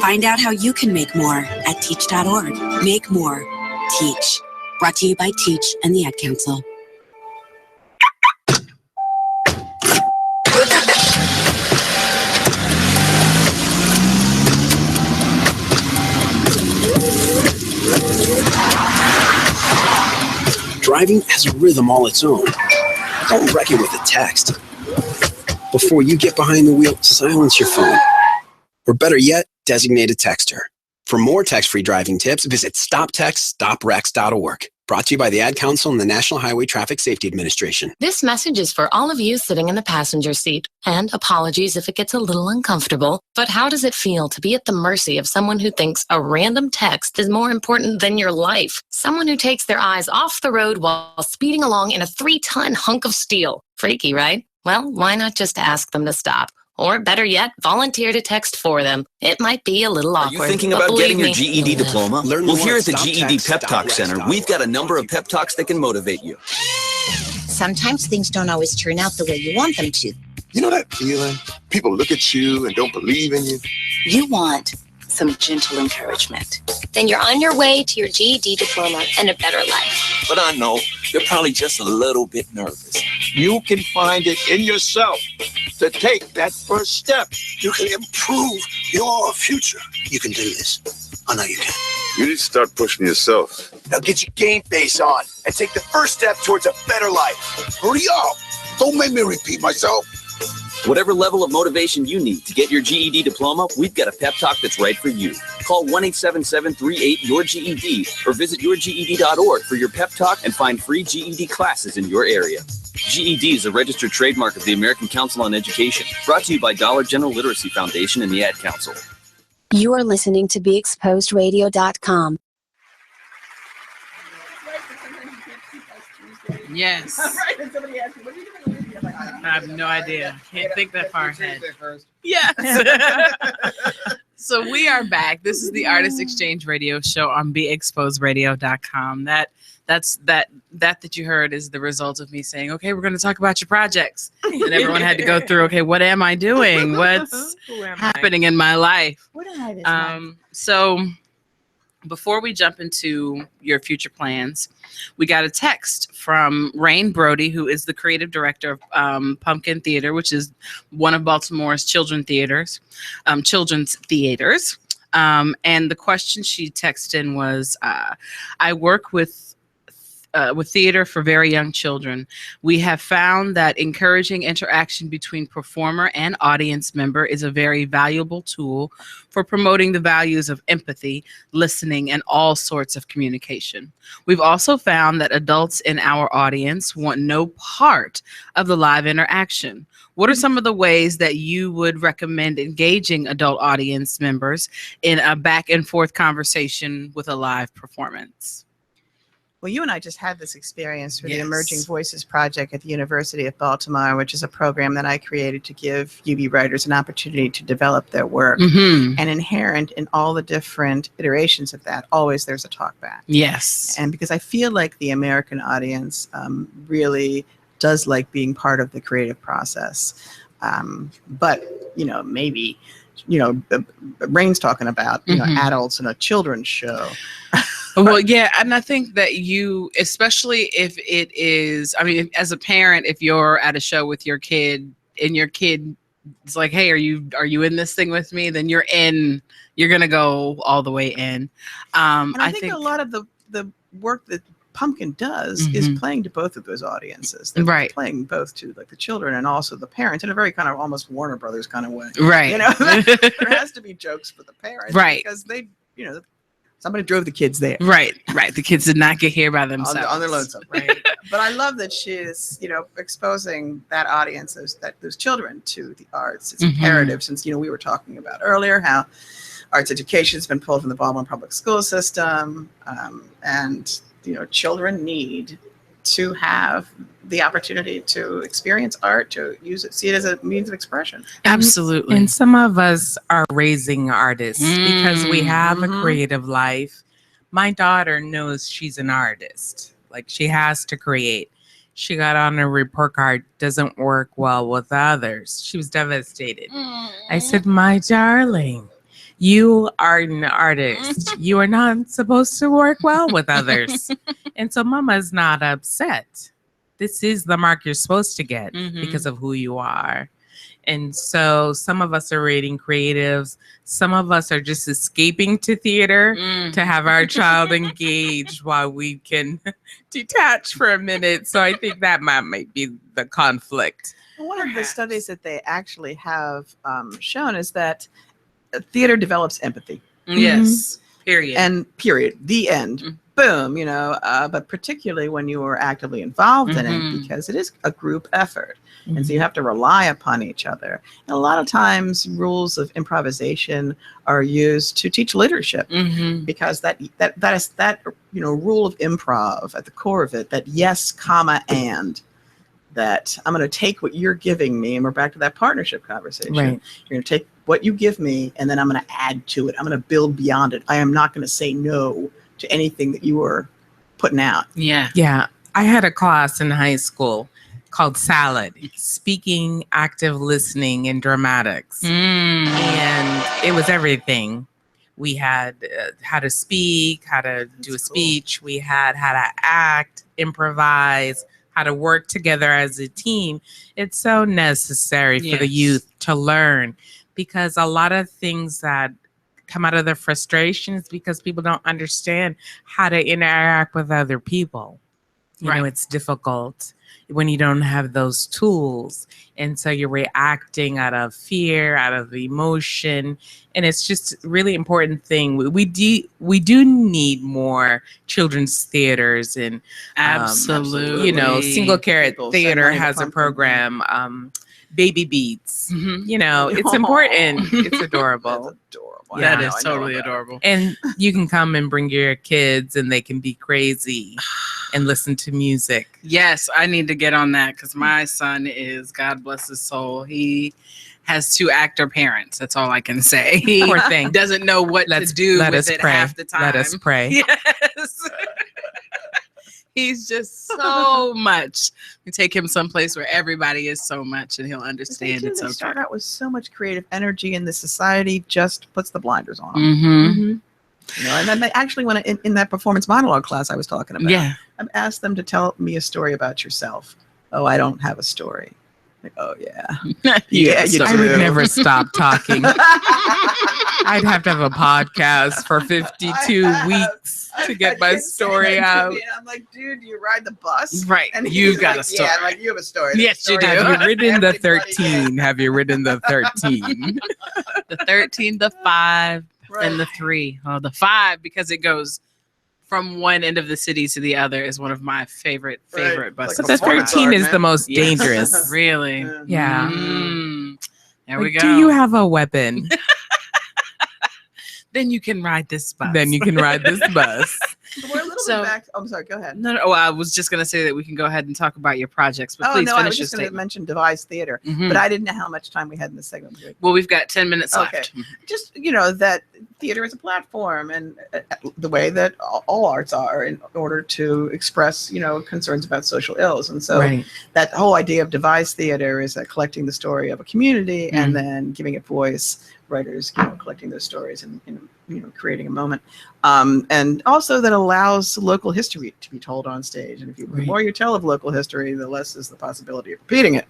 Find out how you can make more at teach.org. Make more. Teach. Brought to you by Teach and the Ad Council. Driving has a rhythm all its own. Don't wreck it with a text. Before you get behind the wheel, silence your phone. Or better yet, designate a texter. For more text-free driving tips, visit stoptextstoprex.org. Brought to you by the Ad Council and the National Highway Traffic Safety Administration. This message is for all of you sitting in the passenger seat. And apologies if it gets a little uncomfortable. But how does it feel to be at the mercy of someone who thinks a random text is more important than your life? Someone who takes their eyes off the road while speeding along in a 3-ton hunk of steel. Freaky, right? Well, why not just ask them to stop? Or better yet, volunteer to text for them. It might be a little awkward. Are you thinking but about getting your believe me- GED diploma? Learn Well, more here at at the GED Pep Talk Center, we've got a number of pep talks that can motivate you. Sometimes things don't always turn out the way you want them to. You know that feeling? People look at you and don't believe in you. You want some gentle encouragement. Then you're on your way to your GED diploma and a better life. But I know you're probably just a little bit nervous. You can find it in yourself to take that first step. You can improve your future. You can do this. I know you can. You need to start pushing yourself. Now get your game face on and take the first step towards a better life. Hurry up. Don't make me repeat myself. Whatever level of motivation you need to get your GED diploma, we've got a pep talk that's right for you. Call 1-877-38-YOUR-GED or visit yourged.org for your pep talk and find free GED classes in your area. GED is a registered trademark of the American Council on Education, brought to you by Dollar General Literacy Foundation and the Ad Council. You are listening to BeExposedRadio.com. Yes. I have no idea. Can't think that far ahead. Yes. So we are back. This is the Artist Exchange Radio Show on BeExposedRadio.com. That you heard is the result of me saying, okay, we're going to talk about your projects. And everyone had to go through, okay, what am I doing? What's happening in my life? What am I this month? So before we jump into your future plans, we got a text from Rain Brody, who is the creative director of Pumpkin Theater, which is one of Baltimore's children's theaters. And the question she texted in was, I work with theater for very young children. We have found that encouraging interaction between performer and audience member is a very valuable tool for promoting the values of empathy, listening, and all sorts of communication. We've also found that adults in our audience want no part of the live interaction. What are some of the ways that you would recommend engaging adult audience members in a back and forth conversation with a live performance? Well, you and I just had this experience through the Yes. Emerging Voices Project at the University of Baltimore, which is a program that I created to give UB writers an opportunity to develop their work. Mhm. And inherent in all the different iterations of that, always there's a talk back. Yes. And because I feel like the American audience really does like being part of the creative process. But, maybe, Rain's talking about, Mhm. adults in a children's show. Well, yeah, and I think that especially if it is, as a parent, if you're at a show with your kid and your kid is like, hey, are you in this thing with me? Then you're gonna go all the way in. And I think a lot of the work that Pumpkin does is playing to both of those audiences. They're Right. playing both to like the children and also the parents in a very kind of almost Warner Brothers kind of way. Right. There has to be jokes for the parents. Right. Because they, somebody drove the kids there. Right. The kids did not get here by themselves. On their lonesome. Right. But I love that she's, exposing that audience, those children to the arts. It's Mhm. imperative since, we were talking about earlier how arts education has been pulled from the Baltimore public school system. And children need to have the opportunity to experience art, to see it as a means of expression. Absolutely. And some of us are raising artists because we have a creative life. My daughter knows she's an artist. Like she has to create. She got on a report card, doesn't work well with others. She was devastated. I said, my darling, you are an artist. You are not supposed to work well with others. And so mama's not upset. This is the mark you're supposed to get because of who you are. And so some of us are rating creatives. Some of us are just escaping to theater to have our child engaged while we can detach for a minute. So I think that might be the conflict. One of the studies that they actually have shown is that theater develops empathy. Yes. Period. And period. The end. boom, but particularly when you are actively involved in it, because it is a group effort. And so you have to rely upon each other. And a lot of times rules of improvisation are used to teach leadership, because that is that rule of improv at the core of it, that yes, comma, and that I'm going to take what you're giving me, and we're back to that partnership conversation. Right. You're going to take what you give me, and then I'm going to add to it. I'm going to build beyond it. I am not going to say no to anything that you were putting out. Yeah. Yeah. I had a class in high school called SALAD, Speaking, Active Listening, and Dramatics. And it was everything. We had how to speak, how to do a speech. We had how to act, improvise, how to work together as a team. It's so necessary for the youth to learn, because a lot of things that come out of the frustration is because people don't understand how to interact with other people. You know, it's difficult when you don't have those tools. And so you're reacting out of fear, out of emotion. And it's just a really important thing. We do need more children's theaters, and absolutely, Single Carrot Theater has a program, Baby Beats. It's important. It's adorable. That is totally adorable. And you can come and bring your kids, and they can be crazy and listen to music. Yes, I need to get on that, because my son is, God bless his soul, he has 2 actor parents. That's all I can say. He Poor thing. doesn't know what to do with it half the time. Let us pray. Yes. He's just so much. You take him someplace where everybody is so much, and he'll understand it's They okay. start out with so much creative energy, and the society just puts the blinders on them. And then they actually want to, in that performance monologue class I was talking about, I've asked them to tell me a story about yourself. Oh, I don't have a story. Like, oh yeah. Yeah, you do. I would never stop talking. I'd have to have a podcast for 52 weeks to get my story out. I'm like, dude, do you ride the bus? Right. And You he's got like, a story. Yeah, I'm like, you have a story. Yes, you do. Have you ridden the 13? Have you ridden the 13? The 13, the 5, and the 3. Oh, the 5, because it goes from one end of the city to the other, is one of my favorite buses. But the 13 is the most dangerous. Really? Yeah. There we go. Do you have a weapon? Then you can ride this bus. Then you can ride this bus. We're a little bit back. I'm sorry. Go ahead. No. Oh, I was just going to say that we can go ahead and talk about your projects, but please I finish was your just going to statement. mention Devise Theater, but I didn't know how much time we had in this segment. Well, we've got 10 minutes left. Just, that theater is a platform, and the way that all arts are, in order to express, concerns about social ills. And so that whole idea of Devise Theater is collecting the story of a community and then giving it voice. Writers, collecting those stories and creating a moment, and also that allows local history to be told on stage. And the more you tell of local history, the less is the possibility of repeating it.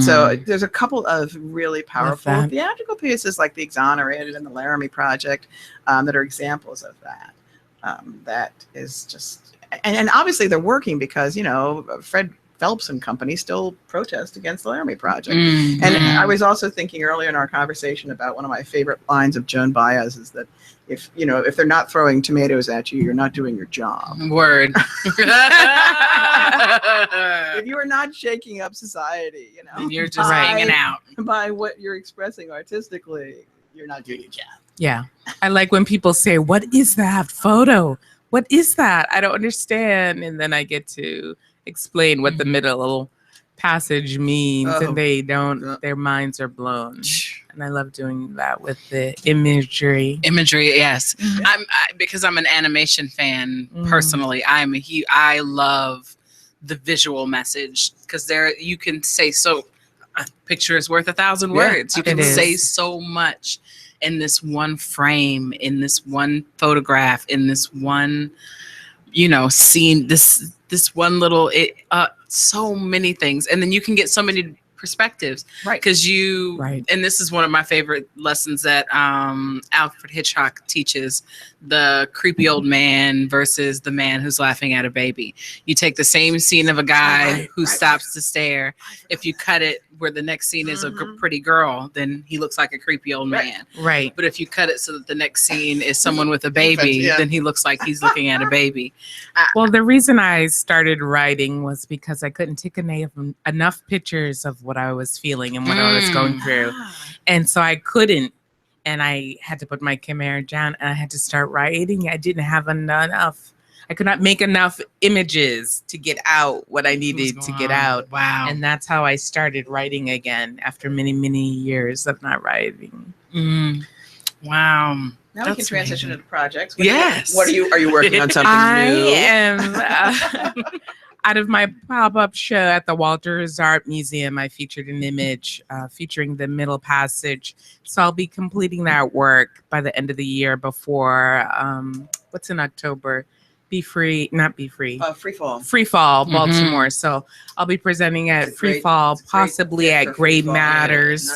So there's a couple of really powerful theatrical pieces, like The Exonerated and the Laramie Project, that are examples of that. That is just, and obviously they're working because Fred Phelps and company still protest against the Laramie Project. And I was also thinking earlier in our conversation about one of my favorite lines of Joan Baez is that if they're not throwing tomatoes at you, you're not doing your job. Word. If you are not shaking up society, you're just hanging out by what you're expressing artistically, you're not doing your job. Yeah. I like when people say, "What is that photo? What is that? I don't understand." And then I get to explain what the middle passage means, and they don't, their minds are blown. And I love doing that with the imagery. Yes. Because I'm an animation fan personally. I love the visual message, because you can say a picture is worth 1,000 words. You can say so much in this one frame, in this one photograph, in this one scene, this one little so many things, and then you can get so many perspectives, right? Because and this is one of my favorite lessons that Alfred Hitchcock teaches: the creepy old man versus the man who's laughing at a baby. You take the same scene of a guy who stops to stare. If you cut it where the next scene is a pretty girl, then he looks like a creepy old man. Right. But if you cut it so that the next scene is someone with a baby, then he looks like he's looking at a baby. Well, the reason I started writing was because I couldn't take enough pictures of what I was feeling and what I was going through. And so I couldn't. And I had to put my camera down and I had to start writing. I didn't have enough. I could not make enough images to get out what I needed to get out. Wow. And that's how I started writing again after many, many years of not writing. Wow. Now we can transition to the projects. Yes. What are you working on something new? I am out of my pop-up show at the Walters Art Museum. I featured an image featuring the Middle Passage. So I'll be completing that work by the end of the year before what's in October? Free Fall, Baltimore. So I'll be presenting at Free Fall, possibly at Gray Matters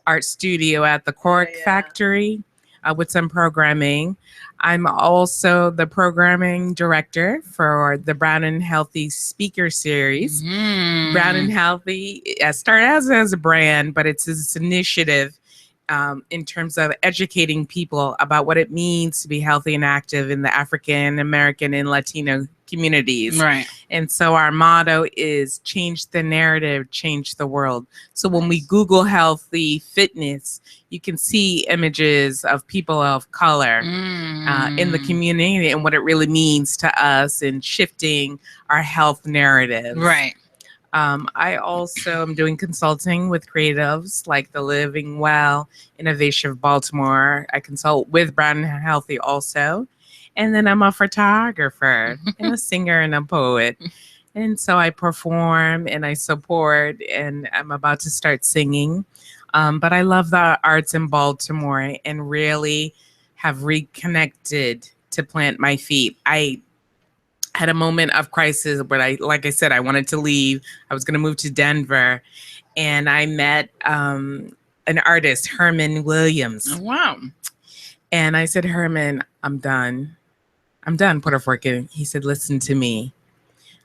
Art Studio at the Cork Factory with some programming. I'm also the programming director for the Brown and Healthy Speaker Series. Brown and Healthy started as a brand, but it's this initiative in terms of educating people about what it means to be healthy and active in the African American and Latino communities. Right. And so our motto is change the narrative, change the world. So when we Google healthy fitness, you can see images of people of color in the community and what it really means to us in shifting our health narrative. Right. I also am doing consulting with creatives like the Living Well Innovation of Baltimore. I consult with Brown and Healthy also. And then I'm a photographer and a singer and a poet. And so I perform and I support, and I'm about to start singing. But I love the arts in Baltimore and really have reconnected to plant my feet. I had a moment of crisis where like I said, I wanted to leave. I was going to move to Denver, and I met an artist, Herman Williams. Oh, wow. And I said, Herman, I'm done. Puerto Rican. He said, listen to me.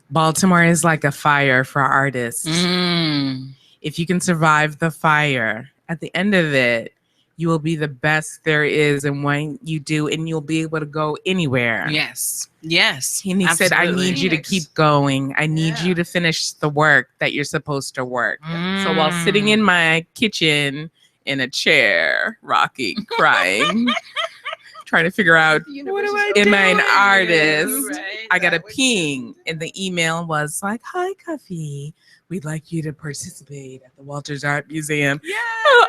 Baltimore is like a fire for artists. If you can survive the fire, at the end of it, you will be the best there is in what you do, and you'll be able to go anywhere. Yes. Yes. And he said, I need you to keep going. I need you to finish the work that you're supposed to work. So while sitting in my kitchen in a chair, rocking, crying, trying to figure out, what do I do? Am I an artist? Right, I got a ping, and the email was like, hi, Cuffy. We'd like you to participate at the Walters Art Museum.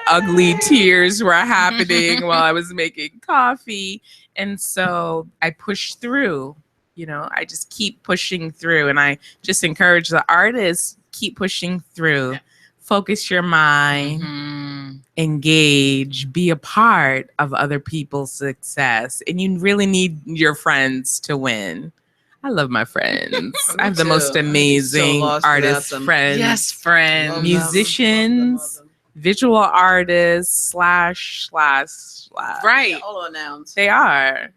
Ugly tears were happening while I was making coffee. And so I pushed through, I just keep pushing through. And I just encourage the artists, keep pushing through. Yeah. Focus your mind, engage, be a part of other people's success. And you really need your friends to win. I love my friends. I have the most amazing artist friends. Yes, friends. Musicians, visual artists, slash. Right. All announced. They are.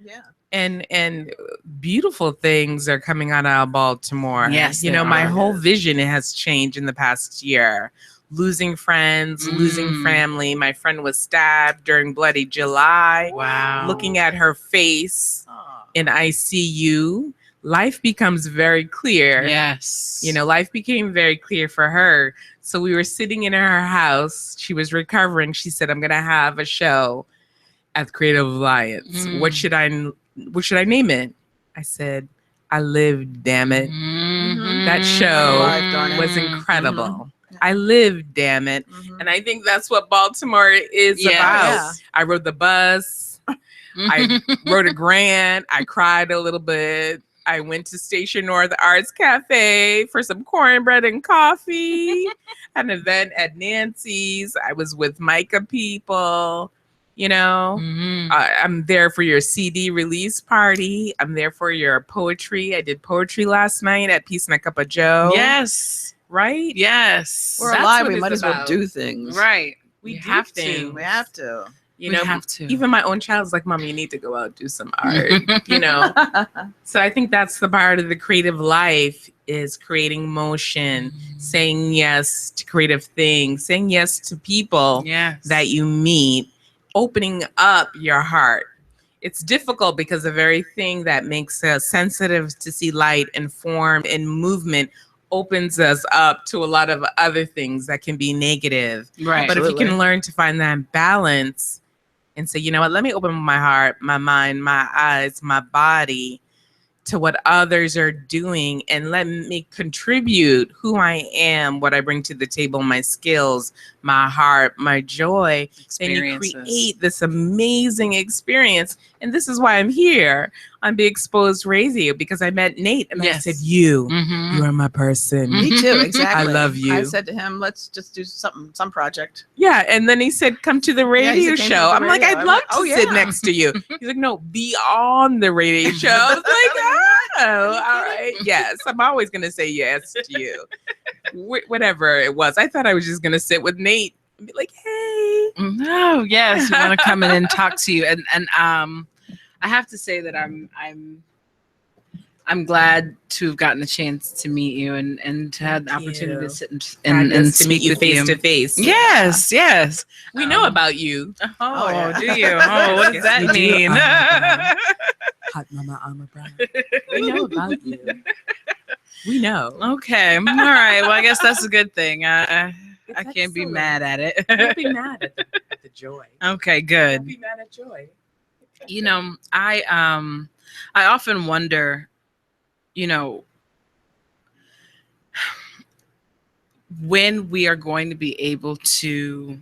Yeah. And beautiful things are coming out of Baltimore. Yes. My whole vision has changed in the past year. Losing friends, losing family. My friend was stabbed during Bloody July. Wow. Looking at her face in ICU, life becomes very clear. Yes. Life became very clear for her. So we were sitting in her house. She was recovering. She said, I'm going to have a show at Creative Alliance. What should I name it? I said, I Lived, damn it. That show was incredible. I lived, damn it. And I think that's what Baltimore is about. Yeah. I rode the bus. I wrote a grant. I cried a little bit. I went to Station North Arts Cafe for some cornbread and coffee. An event at Nancy's. I was with Micah people. I'm there for your CD release party. I'm there for your poetry. I did poetry last night at Peace and a Cup of Joe. Yes. right? Yes. We're That's alive. what We it's might as well about. do things. Right. We You do have to. things. We have to. You We know, have to. even my own child's like, Mom, you need to go out and do some art, you know? So I think that's the part of the creative life is creating motion, saying yes to creative things, saying yes to people that you meet, opening up your heart. It's difficult because the very thing that makes us sensitive to see light and form and movement opens us up to a lot of other things that can be negative. Right. But if you Absolutely. can learn to find that balance and say, you know what, let me open my heart, my mind, my eyes, my body to what others are doing and let me contribute who I am, what I bring to the table, my skills, my heart, my joy, then you create this amazing experience. And this is why I'm here on Be Exposed Radio, because I met Nate and I said, you are my person. Me too, exactly. I love you. I said to him, let's just do some project. Yeah, and then he said, come to the Yeah, he radio said, "Came show." to the I'm like, radio." I'd I'm love like, to sit next to you. He's like, no, be on the radio show. I was like, oh, all right. Yes, I'm always going to say yes to you. Whatever it was. I thought I was just going to sit with Nate and be like, hey. No, yes, we want to come in and talk to you. And I have to say that I'm glad to have gotten a chance to meet you and to have the opportunity to sit and To speak meet you with face to face. Yes, yes. We know about you. Oh, yeah. do you? Oh, what does that We do. mean? Hot Mama Alma Brown. We know about you. We know. Okay. All right. Well, I guess that's a good thing. I can't be excellent. mad at it. Don't be mad at the joy. Okay, good. Don't be mad at joy. You know, I often wonder, you know, when we are going to be able to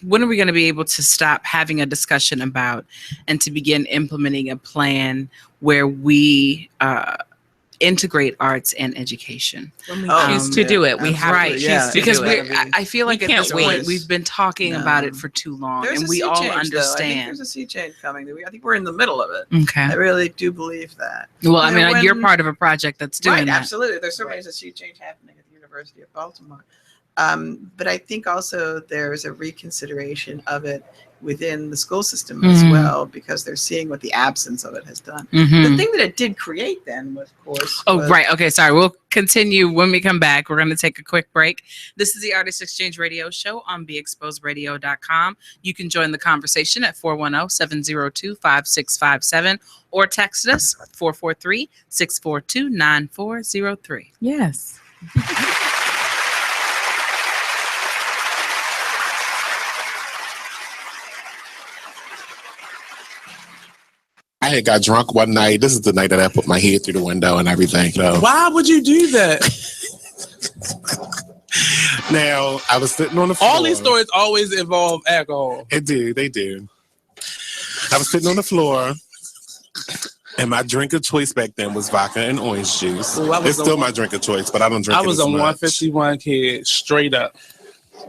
when are we going to be able to stop having a discussion about and to begin implementing a plan where we integrate arts and education? When we choose to do it, we have to choose to because do it. I feel like We at can't this point wait. we've been talking about it for too long, There's and a we sea all change, though. I think understand. there's a sea change coming. I think we're in the middle of it. Okay. I really do believe that. Well, I And mean, you're when- part of a project that's doing right, that. absolutely. There's certainly a sea change happening at the University of Baltimore. But I think also there's a reconsideration of it within the school system as Mhm. well, because they're seeing what the absence of it has done. Mhm. The thing that it did create then, of course. Oh, was- right. Okay. Sorry. We'll continue when we come back. We're going to take a quick break. This is the Artist Exchange Radio Show on BeExposedRadio.com. You can join the conversation at 410-702-5657 or text us 443-642-9403. Yes. I had got drunk one night. This is the night that I put my head through the window and everything. So Why would you do that? now I was sitting on the floor. All these stories always involve alcohol. They do. I was sitting on the floor, and my drink of choice back then was vodka and orange juice. Ooh, I was It's still on- my drink of choice, but I don't drink I it was as a much. 151 kid, straight up.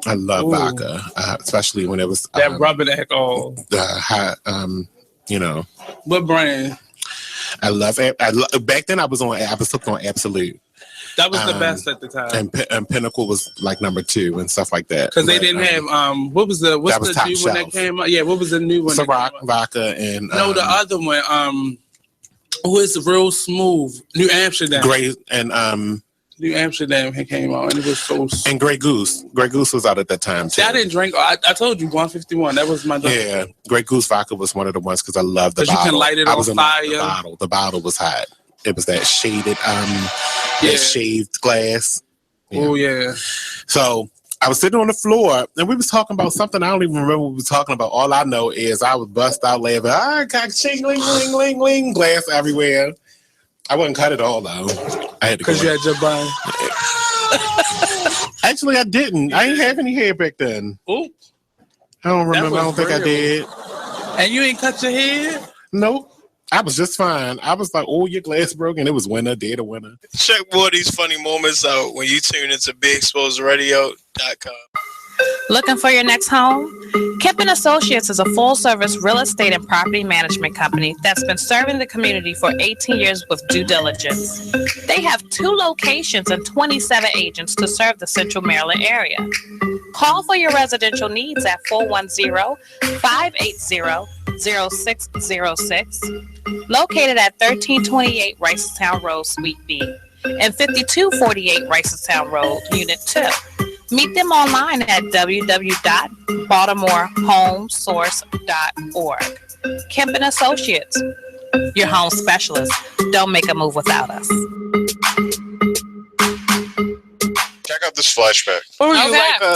I love Ooh. vodka, especially when it was That rubbing alcohol. the hot, you know. What brand? Back then I was hooked on Absolute. That was the best at the time. And Pinnacle was like number 2 and stuff like that. Because they But, didn't have what's that the was new top one shelf. that came out? Yeah, what was the new one? that Ciroc, came out? vodka, and No, the other one. Who is real smooth? New Amsterdam. Grey and New Amsterdam came out, and it was so. and Grey Goose. Grey Goose was out at that time too. See, I didn't drink. I told you 151. That was my drink. Yeah, Grey Goose vodka was one of the ones because I love the 'Cause you bottle. can light it I on was in love with fire. The bottle. The bottle was hot. It was that shaded, Yeah. that shaved glass. Oh yeah. So I was sitting on the floor and we was talking about something I don't even remember what we were talking about. All I know is I was bust out laughing. I got ching ling ling ling ling glass everywhere. I wouldn't cut it all though. I had to. Because you had your bun. Actually, I didn't. I didn't have any hair back then. Oh. I don't That remember. I was don't think I real. did. And you ain't cut your head? Nope. I was just fine. I was like, oh, your glass broke, and it was winter, dead of winter. Check more of these funny moments out when you tune into BeExposedRadio.com. Looking for your next home? Kemp & Associates is a full-service real estate and property management company that's been serving the community for 18 years with due diligence. They have 2 locations and 27 agents to serve the Central Maryland area. Call for your residential needs at 410-580-0606, located at 1328 Ricestown Road, Suite B, and 5248 Ricestown Road, Unit 2. Meet them online at www.baltimorehomesource.org. Kemp & Associates, your home specialist. Don't make a move without us. Check out this flashback. Oh, you like a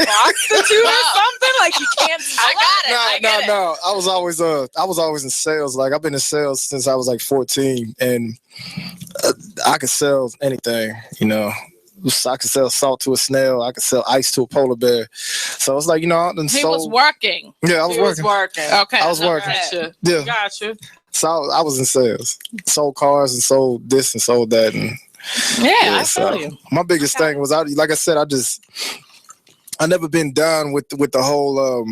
prostitute or something? Like you can't. No. I was always in sales. Like I've been in sales since I was like 14, and I could sell anything. You know, I could sell salt to a snail. I could sell ice to a polar bear. So it's like, you know, He was working. Yeah, I was working. Okay, I was working. Gotcha. Yeah, Gotcha. So I was in sales. Sold cars and sold this and sold that, and I feel you. My biggest thing was, like I said, I never been done with the whole,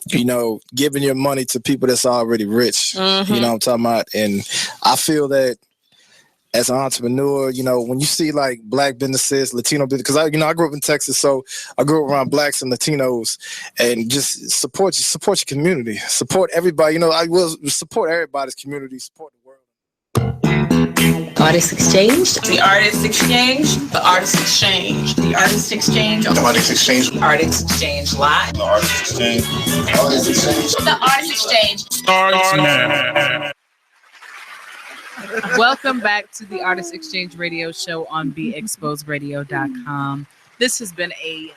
you know, giving your money to people that's already rich. Mm-hmm. You know what I'm talking about? And I feel that as an entrepreneur, you know, when you see like black businesses, Latino business, because I grew up in Texas, so I grew up around blacks and Latinos, and just support your community, support everybody. You know, I will support everybody's community, support the world. Artist Exchange. The Artist Exchange. The Artist Exchange. The Artist Exchange. The Artist Exchange. Artist Exchange Live. The Artist Exchange. The Artist Exchange. The Artist Exchange. Starts now. Welcome back to the Artist Exchange Radio Show on BeExposedRadio.com. This has been a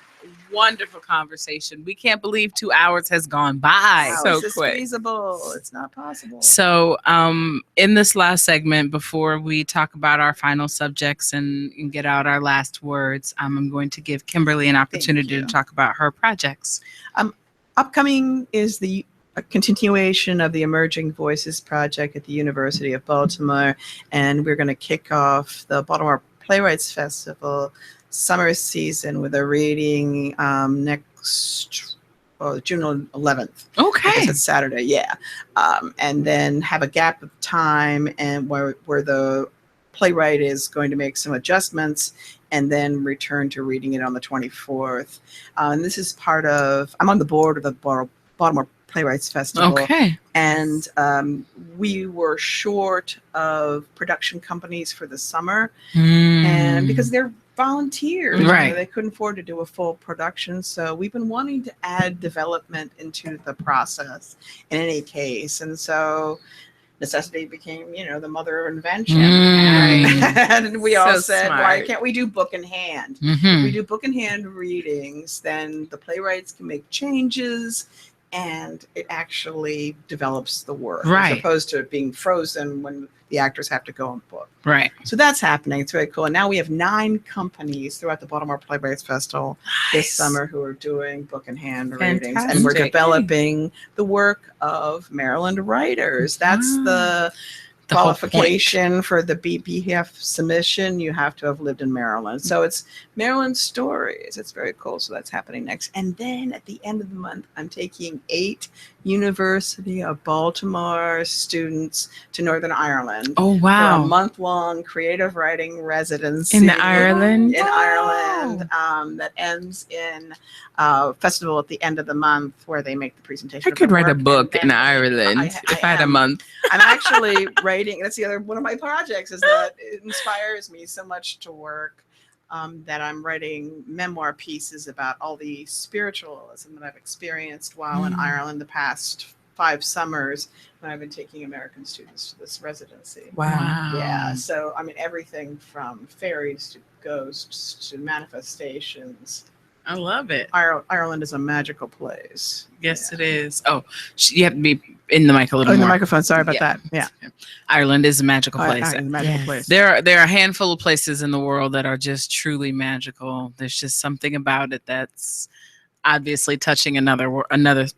wonderful conversation. We can't believe 2 hours has gone by so quick. Feasible. It's not possible. So, in this last segment, before we talk about our final subjects and get out our last words, I'm going to give Kimberly an opportunity to talk about her projects. Upcoming is a continuation of the Emerging Voices Project at the University of Baltimore, and we're going to kick off the Baltimore Playwrights Festival summer season with a reading next June 11th. Okay. It's Saturday, yeah. And then have a gap of time and where the playwright is going to make some adjustments and then return to reading it on the 24th. And this is part of, I'm on the board of the Baltimore Playwrights Festival. Okay. And we were short of production companies for the summer, and because they're volunteers, right? You know, they couldn't afford to do a full production, so we've been wanting to add development into the process in any case, and so necessity became, you know, the mother of invention. And we all said, smart. why can't we do book in hand? Mhm. If we do book in hand readings, then the playwrights can make changes and it actually develops the work, Right. as opposed to being frozen when the actors have to go and book. Right. So that's happening. It's very cool. And now we have 9 companies throughout the Baltimore Playwrights Festival this summer who are doing book in hand readings. And we're Fantastic. developing the work of Maryland writers. That's the The whole qualification for the BPF submission. You have to have lived in Maryland. So it's Maryland stories. It's very cool. So that's happening next. And then at the end of the month, I'm taking 8 University of Baltimore students to Northern Ireland. Oh, For wow. a month-long creative writing residency. In Ireland? In Ireland. That ends in festival at the end of the month where they make the presentation. I of could the write a work. book in Ireland if I had a month. I'm actually writing. That's the other one of my projects, is that it inspires me so much to work that I'm writing memoir pieces about all the spiritualism that I've experienced while in Ireland the past 5 summers when I've been taking American students to this residency. Wow. Yeah. So I mean, everything from fairies to ghosts to manifestations. I love it. Ireland is a magical place. Yes, it is. Oh, you have to be in the mic a little In more. the microphone. Sorry about that. Yeah. Ireland is a magical Oh, place. Ireland is a magical place. There are a handful of places in the world that are just truly magical. There's just something about it that's obviously touching another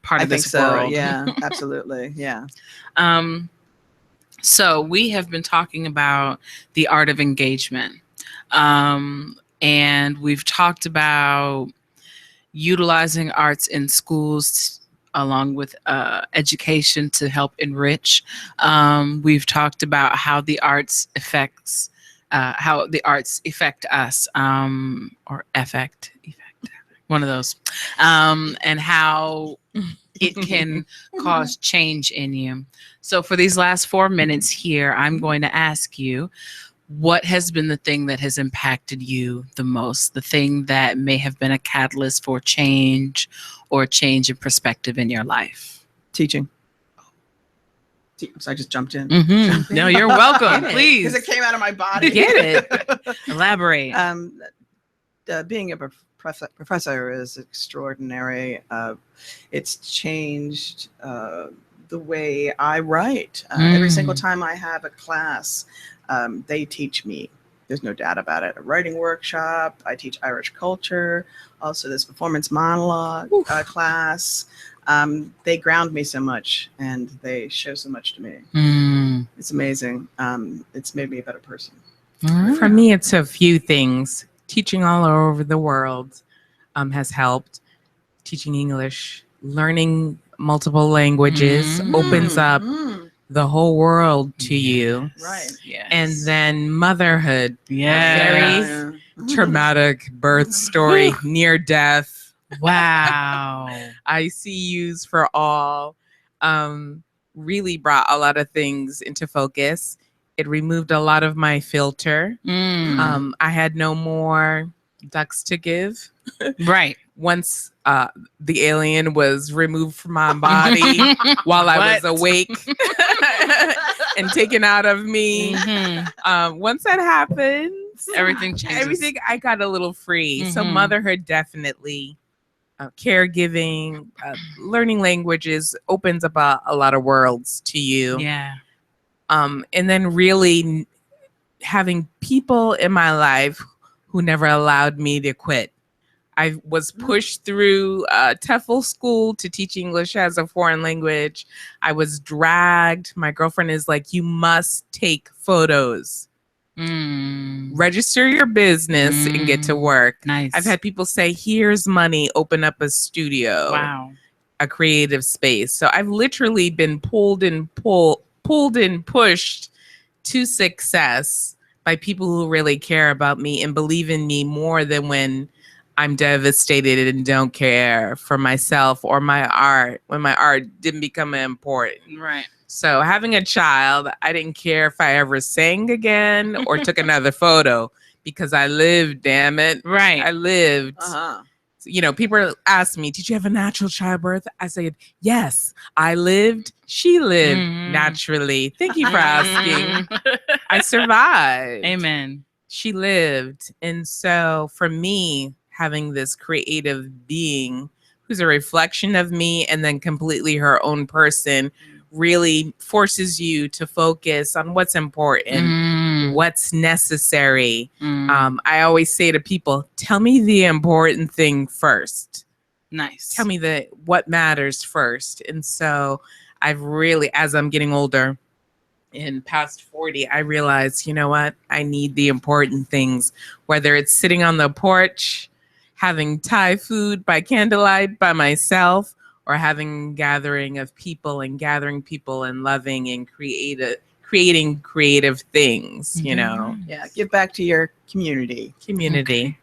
part of this world. Yeah, absolutely. Yeah. So we have been talking about the art of engagement. And we've talked about, utilizing arts in schools along with education to help enrich. We've talked about how the arts affect us, or affect, one of those, and how it can cause change in you. So for these last 4 minutes here, I'm going to ask you, what has been the thing that has impacted you the most? The thing that may have been a catalyst for change or a change in perspective in your life? Teaching. So I just jumped in. Mm-hmm. No, you're welcome. Please. Because it came out of my body. Get it. Elaborate. Being a professor is extraordinary. It's changed the way I write. Every single time I have a class, they teach me. There's no doubt about it. A writing workshop. I teach Irish culture. Also, this performance monologue class. They ground me so much, and they show so much to me. It's amazing. It's made me a better person. For me, it's a few things. Teaching all over the world has helped. Teaching English, learning multiple languages opens up the whole world to you. Right. Yes. And then motherhood. Yeah. Very traumatic birth story, near death. Wow. ICUs for all. Really brought a lot of things into focus. It removed a lot of my filter. I had no more ducks to give. Right. Once the alien was removed from my body while I was awake and taken out of me. Once that happened, everything changes. I got a little free. So motherhood definitely. Caregiving, learning languages opens up a lot of worlds to you. Yeah. And then really having people in my life who never allowed me to quit. I was pushed through TEFL school to teach English as a foreign language. I was dragged. My girlfriend is like, you must take photos. Register your business and get to work. Nice. I've had people say, here's money, open up a studio. Wow. A creative space. So I've literally been pulled and pushed to success by people who really care about me and believe in me more than when I'm devastated and don't care for myself or my art, when my art didn't become important. Right. So having a child, I didn't care if I ever sang again or took another photo because I lived, damn it. Right. I lived. You know, people ask me, did you have a natural childbirth? I said, yes, I lived. She lived naturally. Thank you for asking. I survived. Amen. She lived. And so for me, having this creative being who's a reflection of me and then completely her own person really forces you to focus on what's important, what's necessary. I always say to people, tell me the important thing first. Nice. Tell me what matters first. And so I've really, as I'm getting older, in past 40, I realized, you know what? I need the important things, whether it's sitting on the porch, having Thai food by candlelight by myself, or having gathering of people and gathering people and loving and creating creative things, you know? Yeah, give back to your community. Okay.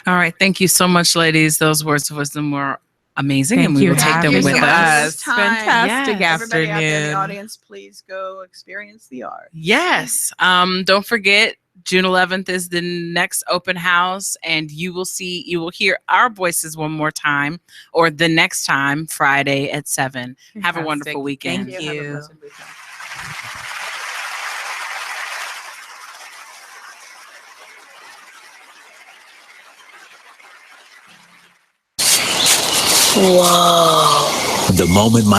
All right. Thank you so much, ladies. Those words of wisdom were amazing, Thank and we you will take them for with having us. us. Fantastic Everybody out there in the afternoon. audience, please go experience the art. Yes. Don't forget, June 11th is the next open house, and you will hear our voices one more time, or the next time, Friday at 7. Have a wonderful weekend. Thank you. Have a blessed weekend. Whoa. The moment my